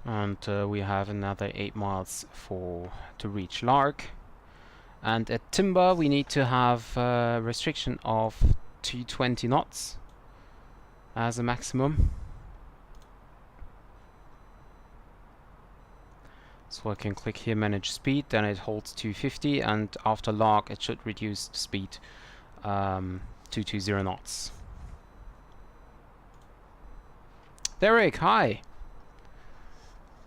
And we have another 8 miles to reach Lark. And at Timber we need to have a restriction of 220 knots as a maximum. So I can click here, manage speed, then it holds 250, and after Lark it should reduce the speed 220 knots. Derek, hi!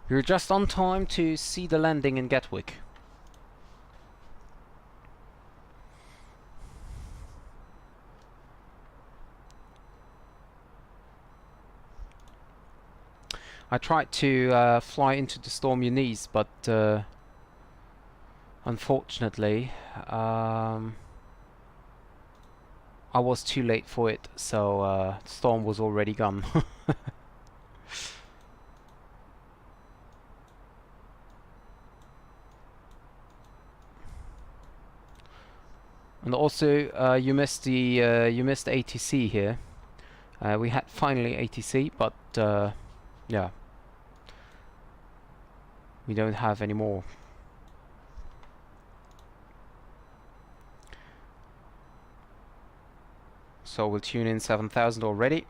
You're just on time to see the landing in Gatwick. I tried to fly into the storm Eunice, but unfortunately I was too late for it, so the storm was already gone. And also you missed the ATC here. We had finally ATC, but yeah, we don't have any more. So we'll tune in 7000 already.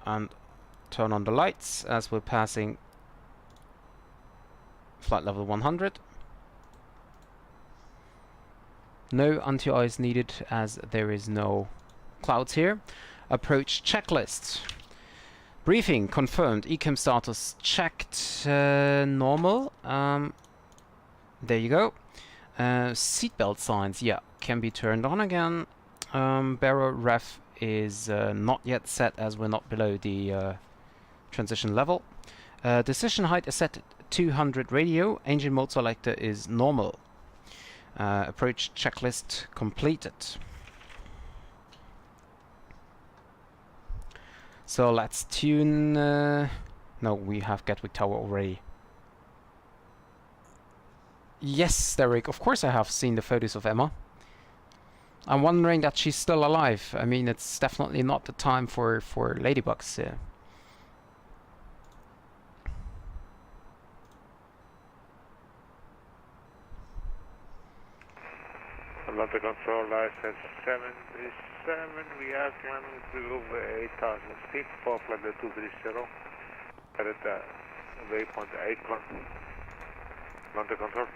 And turn on the lights as we're passing flight level 100. No anti-ice needed as there is no clouds here. Approach checklist. Briefing confirmed. Ecam status checked. Normal. There you go. Seatbelt signs, yeah, can be turned on again. Barrel ref is not yet set as we're not below the transition level. Decision height is set at 200 radio. Engine mode selector is normal. Approach checklist completed. So let's tune... no, we have Gatwick Tower already. Yes, Derek, of course I have seen the photos of Emma. I'm wondering that she's still alive. I mean, it's definitely not the time for ladybugs. Atlanta control license 77, we are climbing to over 8,000 feet for flight 230 at waypoint 81. Atlanta control.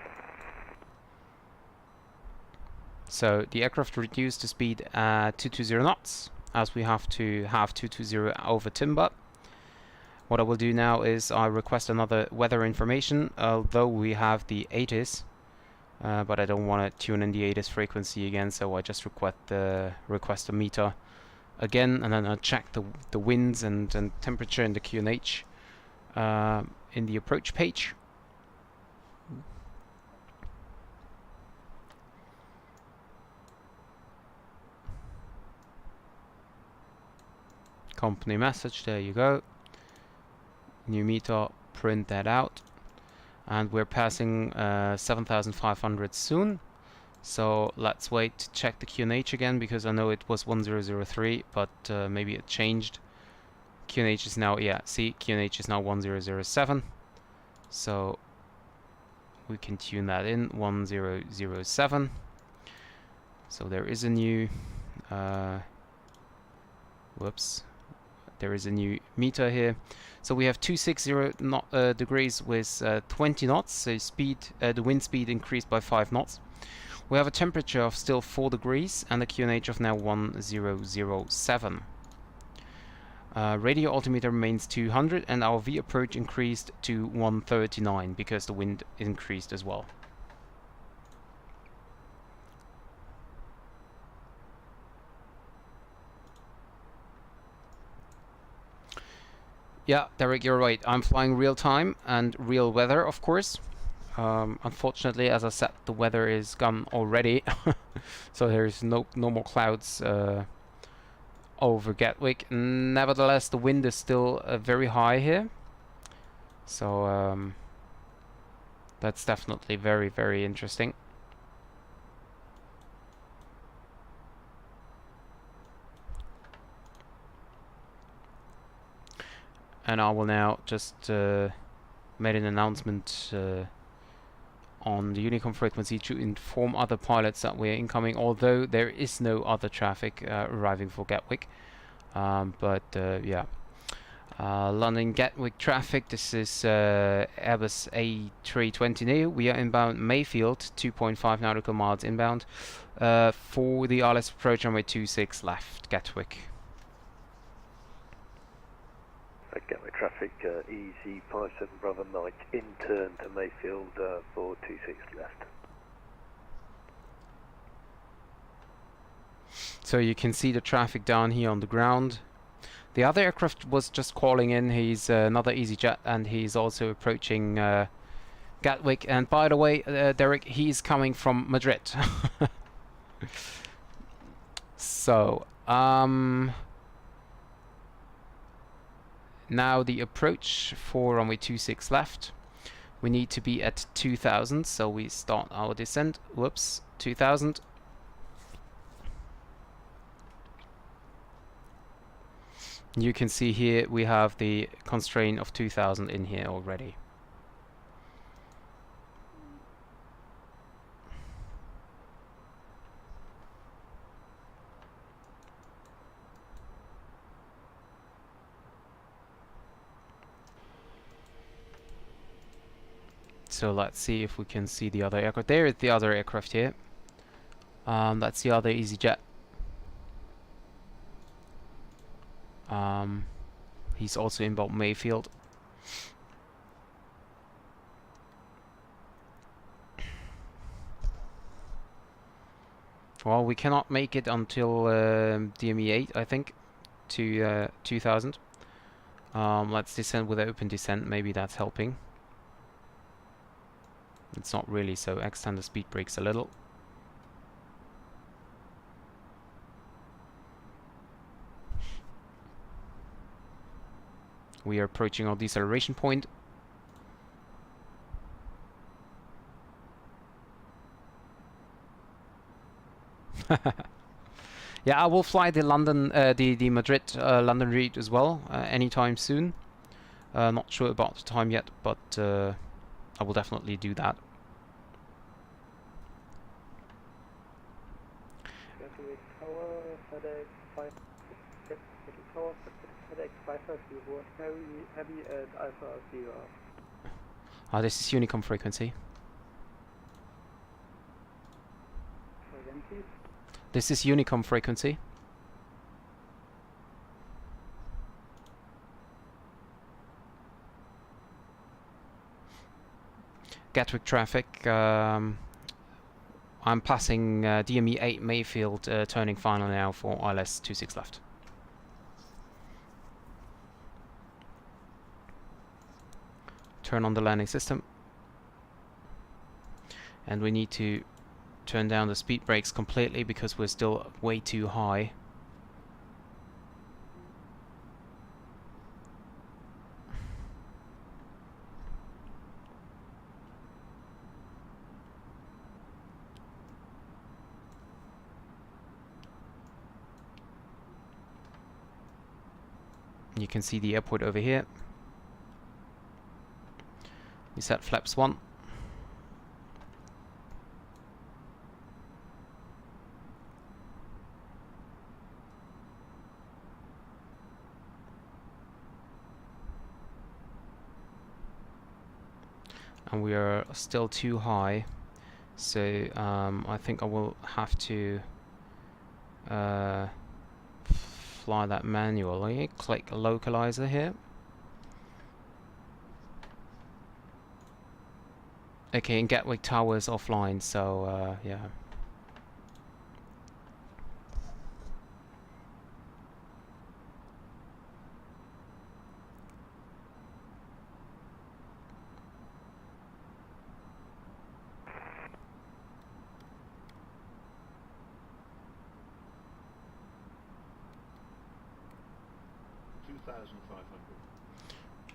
So the aircraft reduced the speed at 220 knots as we have to have 220 over Timber. What I will do now is I request another weather information, although we have the ATIS. But I don't want to tune in the ATIS frequency again, so I just request a meter again, and then I check the winds and temperature in the QNH in the approach page. Company message, there you go. New meter, print that out. And we're passing 7,500 soon. So let's wait to check the QNH again, because I know it was 1003, but maybe it changed. QNH is now, yeah, see, QNH is now 1007. So we can tune that in, 1007. So there is a new, whoops, there is a new meter here. So we have 260 degrees with 20 knots, so speed, the wind speed increased by 5 knots. We have a temperature of still 4 degrees and a QNH of now 1007. Radio altimeter remains 200 and our V approach increased to 139 because the wind increased as well. Yeah, Derek, you're right. I'm flying real time and real weather, of course. Unfortunately, as I said, the weather is gone already, so there's no more clouds over Gatwick. Nevertheless, the wind is still very high here, so that's definitely very, very interesting. And I will now just make an announcement on the Unicom frequency to inform other pilots that we're incoming, although there is no other traffic arriving for Gatwick. Yeah. London Gatwick traffic, this is Airbus A320neo. We are inbound Mayfield, 2.5 nautical miles inbound, for the RLS approach runway 26 left, Gatwick. Gatwick traffic, easy 57 Bravo Mike, in turn to Mayfield for 26 left. So you can see the traffic down here on the ground. The other aircraft was just calling in. He's another EasyJet, and he's also approaching Gatwick. And by the way, Derek, he's coming from Madrid. So, now the approach for runway 26 left. We need to be at 2000, so we start our descent. Whoops, 2000. You can see here we have the constraint of 2000 in here already. So let's see if we can see the other aircraft. There is the other aircraft here. That's the other EasyJet. He's also inbound Mayfield. Well, we cannot make it until DME 8, I think, to 2000. Let's descend with open descent. Maybe that's helping. It's not really, so extend the speed brakes a little. We are approaching our deceleration point. Yeah, I will fly the London, the Madrid, London route as well anytime soon. Not sure about the time yet, but I will definitely do that. This is Unicom frequency. This is Unicom frequency. Gatwick traffic. I'm passing DME 8 Mayfield, turning final now for ILS 26 left. Turn on the landing system. And we need to turn down the speed brakes completely because we're still way too high. You can see the airport over here. We set flaps 1. And we are still too high, so I think I will have to fly that manually. Click localizer here. Okay, and Gatwick Tower is offline, so yeah.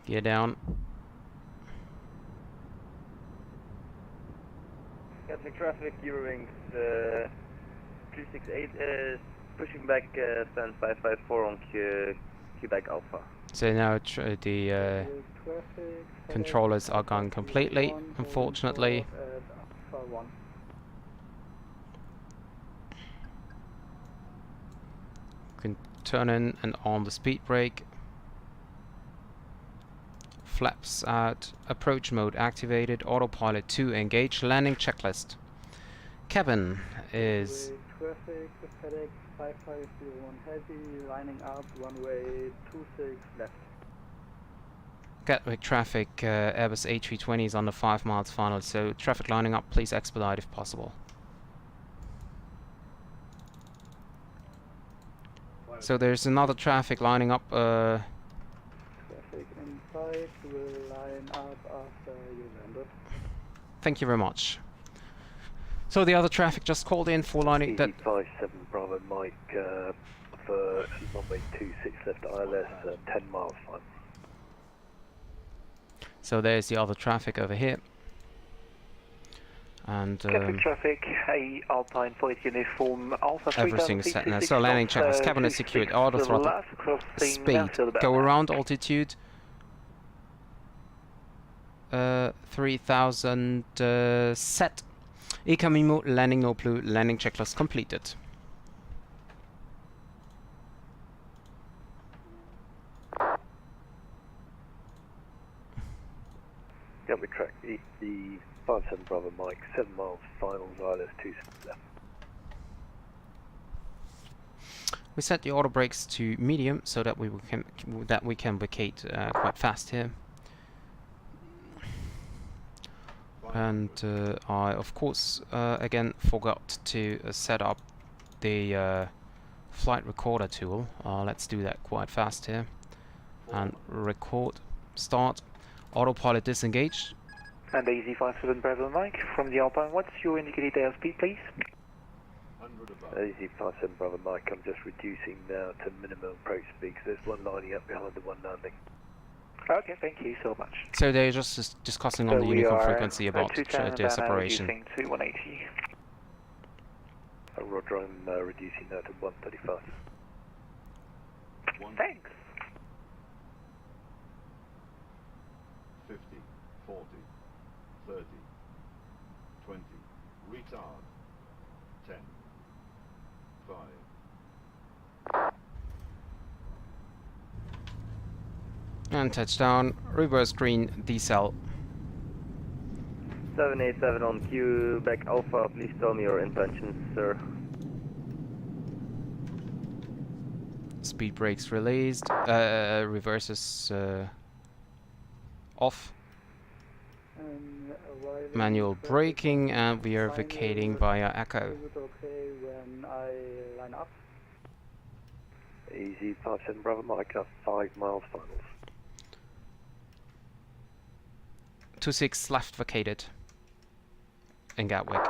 Gear down. Gatwick traffic, Eurowings 368 pushing back stand 554 on Quebec Alpha. So now the controllers are gone completely, unfortunately. Can turn in and on the speed brake. Flaps out. Approach mode activated. Autopilot 2 engaged. Landing checklist. Cabin is... Traffic, FedEx 5501 heavy, lining up, runway 26 left. Gatwick traffic, Airbus A320 is under 5 miles final, so traffic lining up, please expedite if possible. So there's another traffic lining up. Traffic inside will line up after you landed. Thank you very much. So the other traffic just called in for lining that. 57 Bravo Mike for runway 26 left ILS 10 miles final. So there's the other traffic over here. And traffic, A Alpine Flight Uniform Alpha 3. Everything is set now. So landing checklist, cabin is secured, auto throttle, speed, go around altitude 3000 set. Incoming mode, landing no blue, landing checklist completed. Gatwick track, the 57 Bravo Mike, 7 miles finals, ILS 2 left. We set the auto brakes to medium so that we can vacate quite fast here. And I, of course, again forgot to set up the flight recorder tool. Let's do that quite fast here. And record, start, autopilot disengaged. And AZ 57 Bravo Mike from the Alpine, what's your indicated airspeed, please? AZ 57 Bravo Mike, I'm just reducing now to minimum approach speed because there's one lining up behind the one landing. Okay, thank you so much. So they're just discussing on the uniform frequency about the separation. To 180. Roger, I'm reducing now to 135. Thanks. 50, 40, 30, 20, retard, 10, 5. And touchdown, reverse green, decel. 787 on Quebec Alpha, please tell me your intentions, sir. Speed brakes released, reverses off. Manual braking, and we are vacating via Echo. Is it okay when I line up? Easy 57 Bravo Mike, 5 miles finals. 26 left vacated in Gatwick.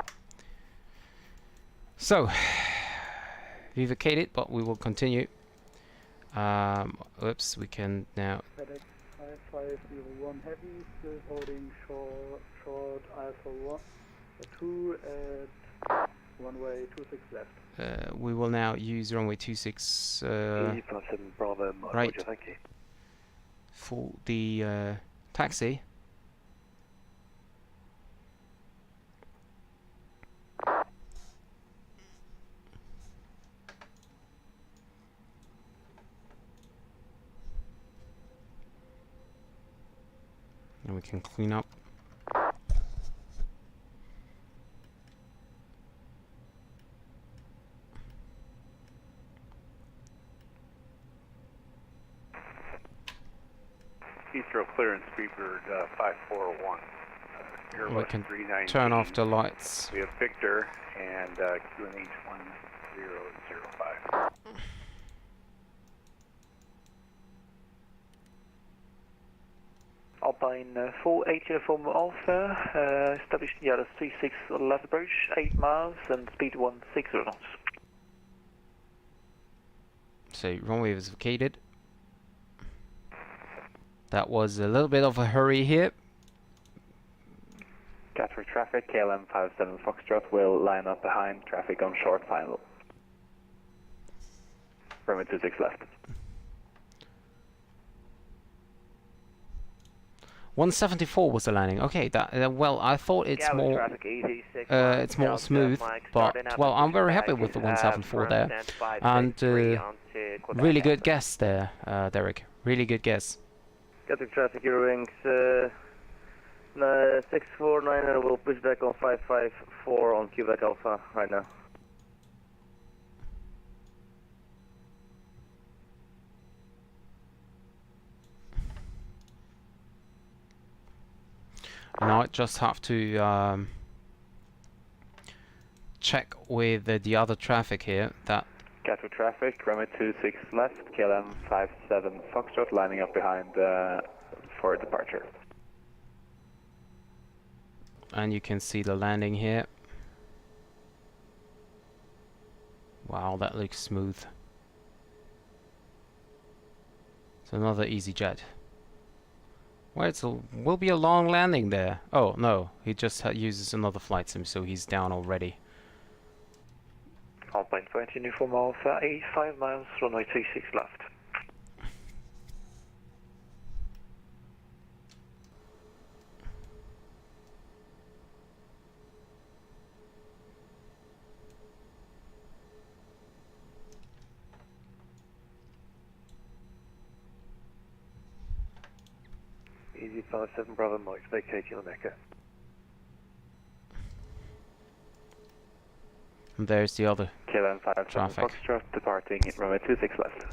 So we vacated, but we will continue. Oops, we can now. FedEx 5501 heavy, still holding short Alpha 2 at runway 26 left. We will now use runway 26 Easy 57 Bravo Mike, right, Roger, thank you. for the taxi. And we can clean up. Heathrow clearance, Speedbird 541. We can 390. turn off the lights. We have Victor and QNH 1005. Alpine 48 Uniform Alpha, established in the 36 left approach, 8 miles and speed 16 knots. So runway is vacated. That was a little bit of a hurry here. Gatwick traffic, KLM 57 Foxtrot will line up behind traffic on short final. Runway 26 left. 174 was the landing. Okay, that well, I thought it's Gatwick more traffic EZ6 it's more smooth, but well, I'm very happy with the 174 there, and really good guess there, Derek. Really good guess. Gatwick traffic, Eurowings 649 will push back on 554 on Quebec Alpha right now. Now I just have to check with the other traffic here that Gatwick traffic, runway 26 left, KLM 57 Foxtrot, lining up behind for departure. and you can see the landing here. Wow, that looks smooth. It's another easy jet. Well, will be a long landing there. Oh no, he just uses another flight sim, so he's down already. Alpine 20 uniform Alpha, 85 miles, runway 26 left. Easy 57 Bravo Mike, vacating on Echo. And there's the other KLM 57 Foxtrot, departing runway 26 left.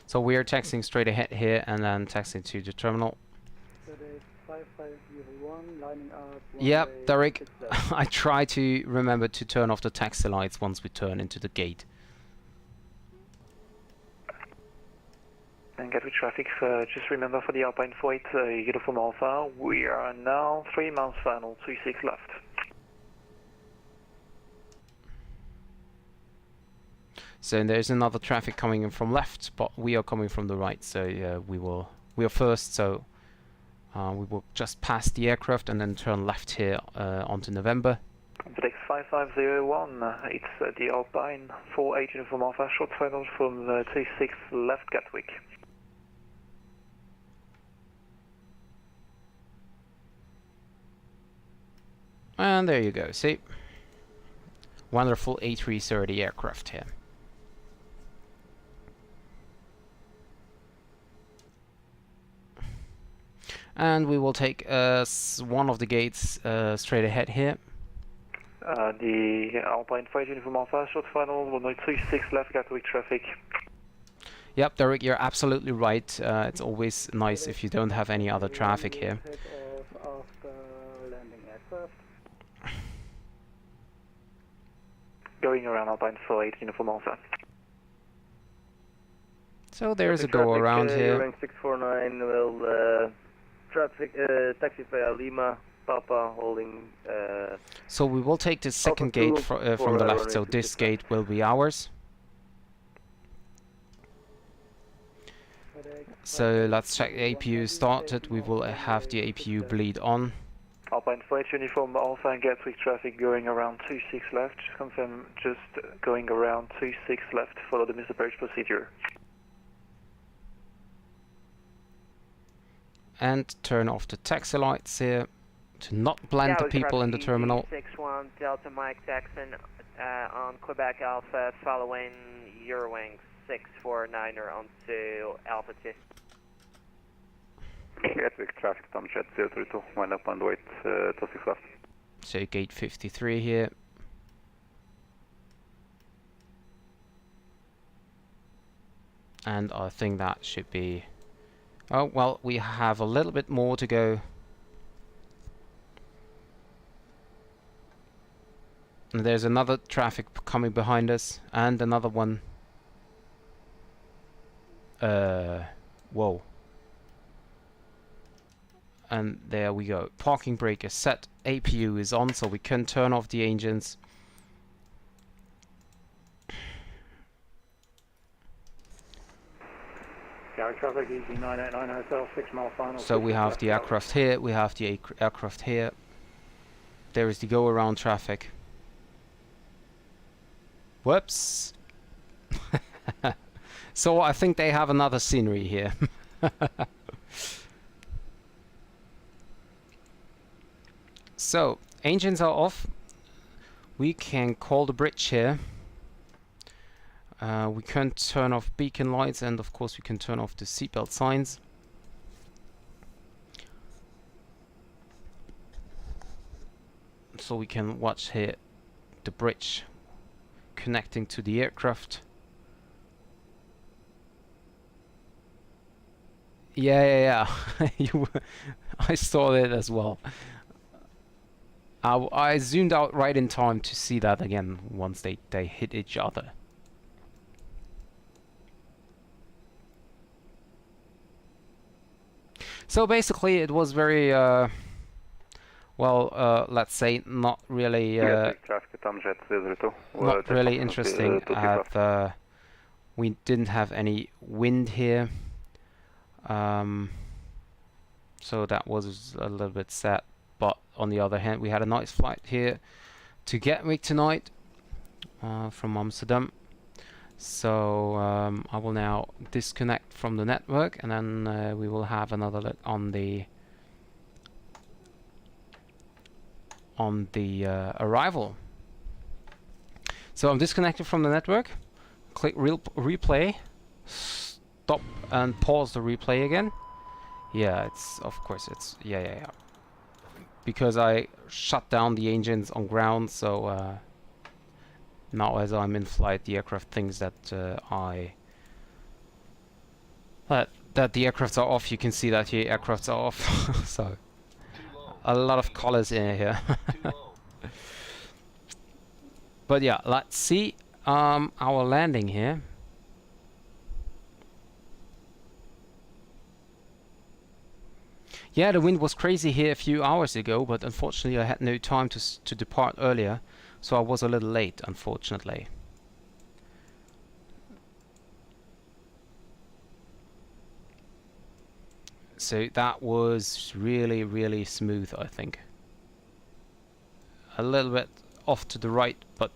So we are taxiing straight ahead here and then taxiing to the terminal. FedEx 5501, lining up. Yep, Derek. I try to remember to turn off the taxi lights once we turn into the gate. And Gatwick traffic, just remember for the Alpine 48 uniform Alpha, we are now 3 miles final, 26 left. So there's another traffic coming in from left, but we are coming from the right. So we are first. So we will just pass the aircraft and then turn left here onto November. FedEx 5501, it's the Alpine 48 uniform Alpha, short final from 26 left Gatwick. And there you go, see? Wonderful A330 aircraft here. And we will take one of the gates straight ahead here. The Alpine 5 uniform Alpha, short final, runway 26 left Gatwick traffic. Yep, Derek, you're absolutely right. It's always nice if you don't have any other traffic here. Going around Alpine 48 uniform Alpha. So there's a go around here. Rank 649 will taxi via Lima, Papa holding. So we will take the second gate from the left. So this gate will be ours. So let's check the APU started. We will have the APU bleed on. Alpine 48 uniform Alpha and Gatwick traffic going around 26 left. Just confirm, just going around 26 left. Follow the missed approach procedure. And turn off the taxi lights here to not blend the people in the terminal. 61 Delta Mike Jackson on Quebec Alpha, following Eurowings 649er onto Alpha 2. Gatwick traffic, Tomcat 032, wind up on the way to 6 left. So gate 53 here. And I think that should be... Oh, well, we have a little bit more to go. And there's another traffic coming behind us, and another one. Whoa. And there we go. Parking brake is set. APU is on, so we can turn off the engines. Gatwick traffic, easy 989 hotel, 6 mile final. So we have the aircraft here, we have the aircraft here. There is the go around traffic. Whoops. So I think they have another scenery here. So, engines are off. We can call the bridge here. We can turn off beacon lights, and of course we can turn off the seatbelt signs. So we can watch here the bridge connecting to the aircraft. Yeah. I saw it as well. I zoomed out right in time to see that again once they hit each other. So basically it was very well, let's say not really not really interesting. We didn't have any wind here, so that was a little bit sad. But on the other hand, we had a nice flight here to Gatwick tonight from Amsterdam. So I will now disconnect from the network, and then we will have another look on the arrival. So I'm disconnected from the network. Click replay, stop and pause the replay again. Yeah, it's of course it's yeah. Because I shut down the engines on ground, so now as I'm in flight, the aircraft thinks that that the aircrafts are off. You can see that the aircrafts are off. So a lot of colors in here. But yeah, let's see our landing here. Yeah, the wind was crazy here a few hours ago, but unfortunately I had no time to depart earlier, so I was a little late, unfortunately. So that was really, really smooth, I think. A little bit off to the right, but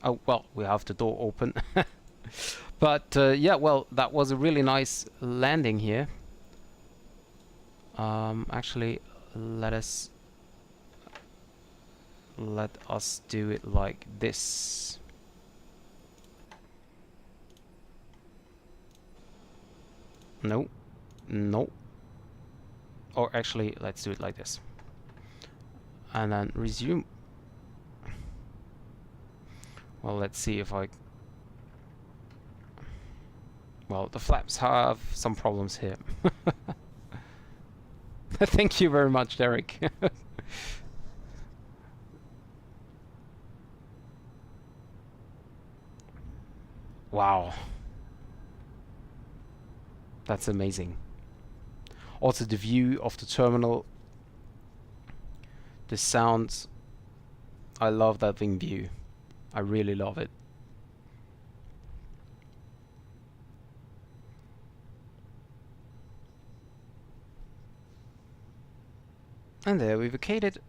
oh well, we have the door open. But yeah, well, that was a really nice landing here. Actually, let us do it like this. No. Or actually, let's do it like this. And then resume. Well, let's see if I... Well, the flaps have some problems here. Thank you very much, Derek. Wow. That's amazing. Also the view of the terminal. The sounds. I love that wing view. I really love it. And there we vacated.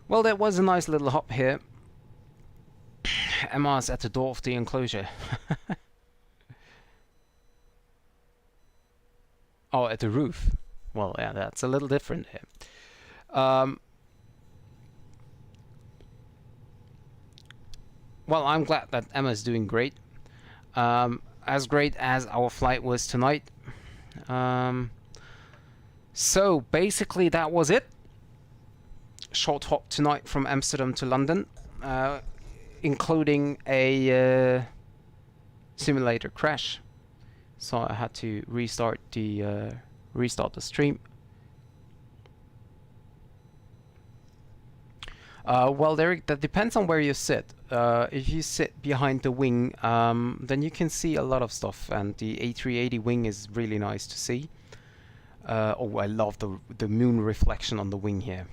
Well, that was a nice little hop here. Emma's at the door of the enclosure. Oh, at the roof. Well, yeah, that's a little different here. Well, I'm glad that Emma's doing great. As great as our flight was tonight. So, basically that was it. Short hop tonight from Amsterdam to London. Including a simulator crash. So I had to restart the stream. Well, Derek, that depends on where you sit. If you sit behind the wing, then you can see a lot of stuff, and the A380 wing is really nice to see. Oh, I love the moon reflection on the wing here.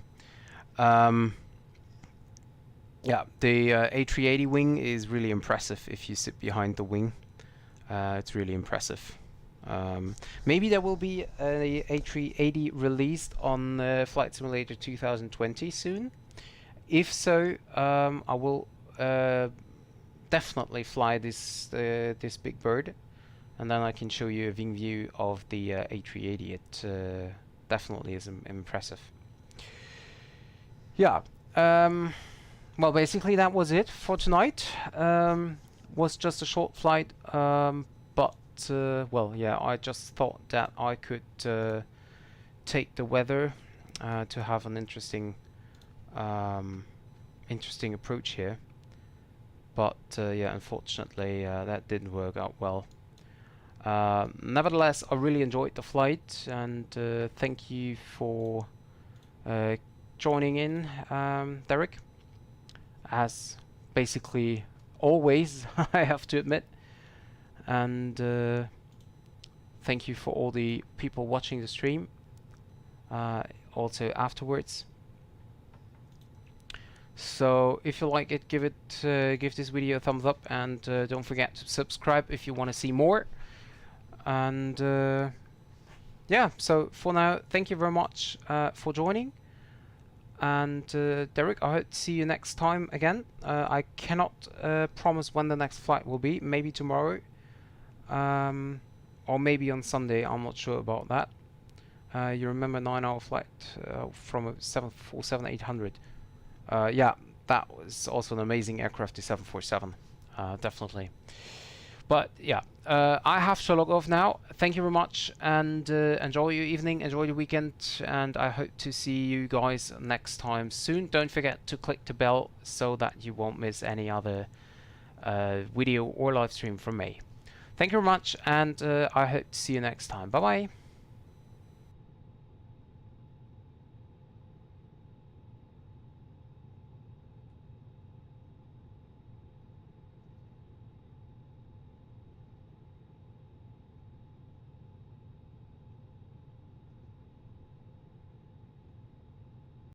Yeah, the A380 wing is really impressive if you sit behind the wing. It's really impressive. Maybe there will be a A380 released on Flight Simulator 2020 soon. If so, I will definitely fly this this big bird, and then I can show you a wing view of the A380. It definitely is impressive. Yeah. Well, basically that was it for tonight. Was just a short flight, but well, yeah, I just thought that I could take the weather to have an interesting interesting approach here. But yeah, unfortunately that didn't work out well. Nevertheless, I really enjoyed the flight, and thank you for joining in, Derek, as basically always, I have to admit. And thank you for all the people watching the stream, also afterwards. So if you like it, give this video a thumbs up, and don't forget to subscribe if you want to see more. And yeah, so for now, thank you very much for joining. And Derek, I hope to see you next time again. I cannot promise when the next flight will be. Maybe tomorrow, or maybe on Sunday. I'm not sure about that. You remember 9-hour flight from a 747-800? Yeah, that was also an amazing aircraft, the 747. Definitely. But yeah, I have to log off now. Thank you very much, and enjoy your evening, enjoy your weekend, and I hope to see you guys next time soon. Don't forget to click the bell so that you won't miss any other video or live stream from me. Thank you very much, and I hope to see you next time. Bye bye.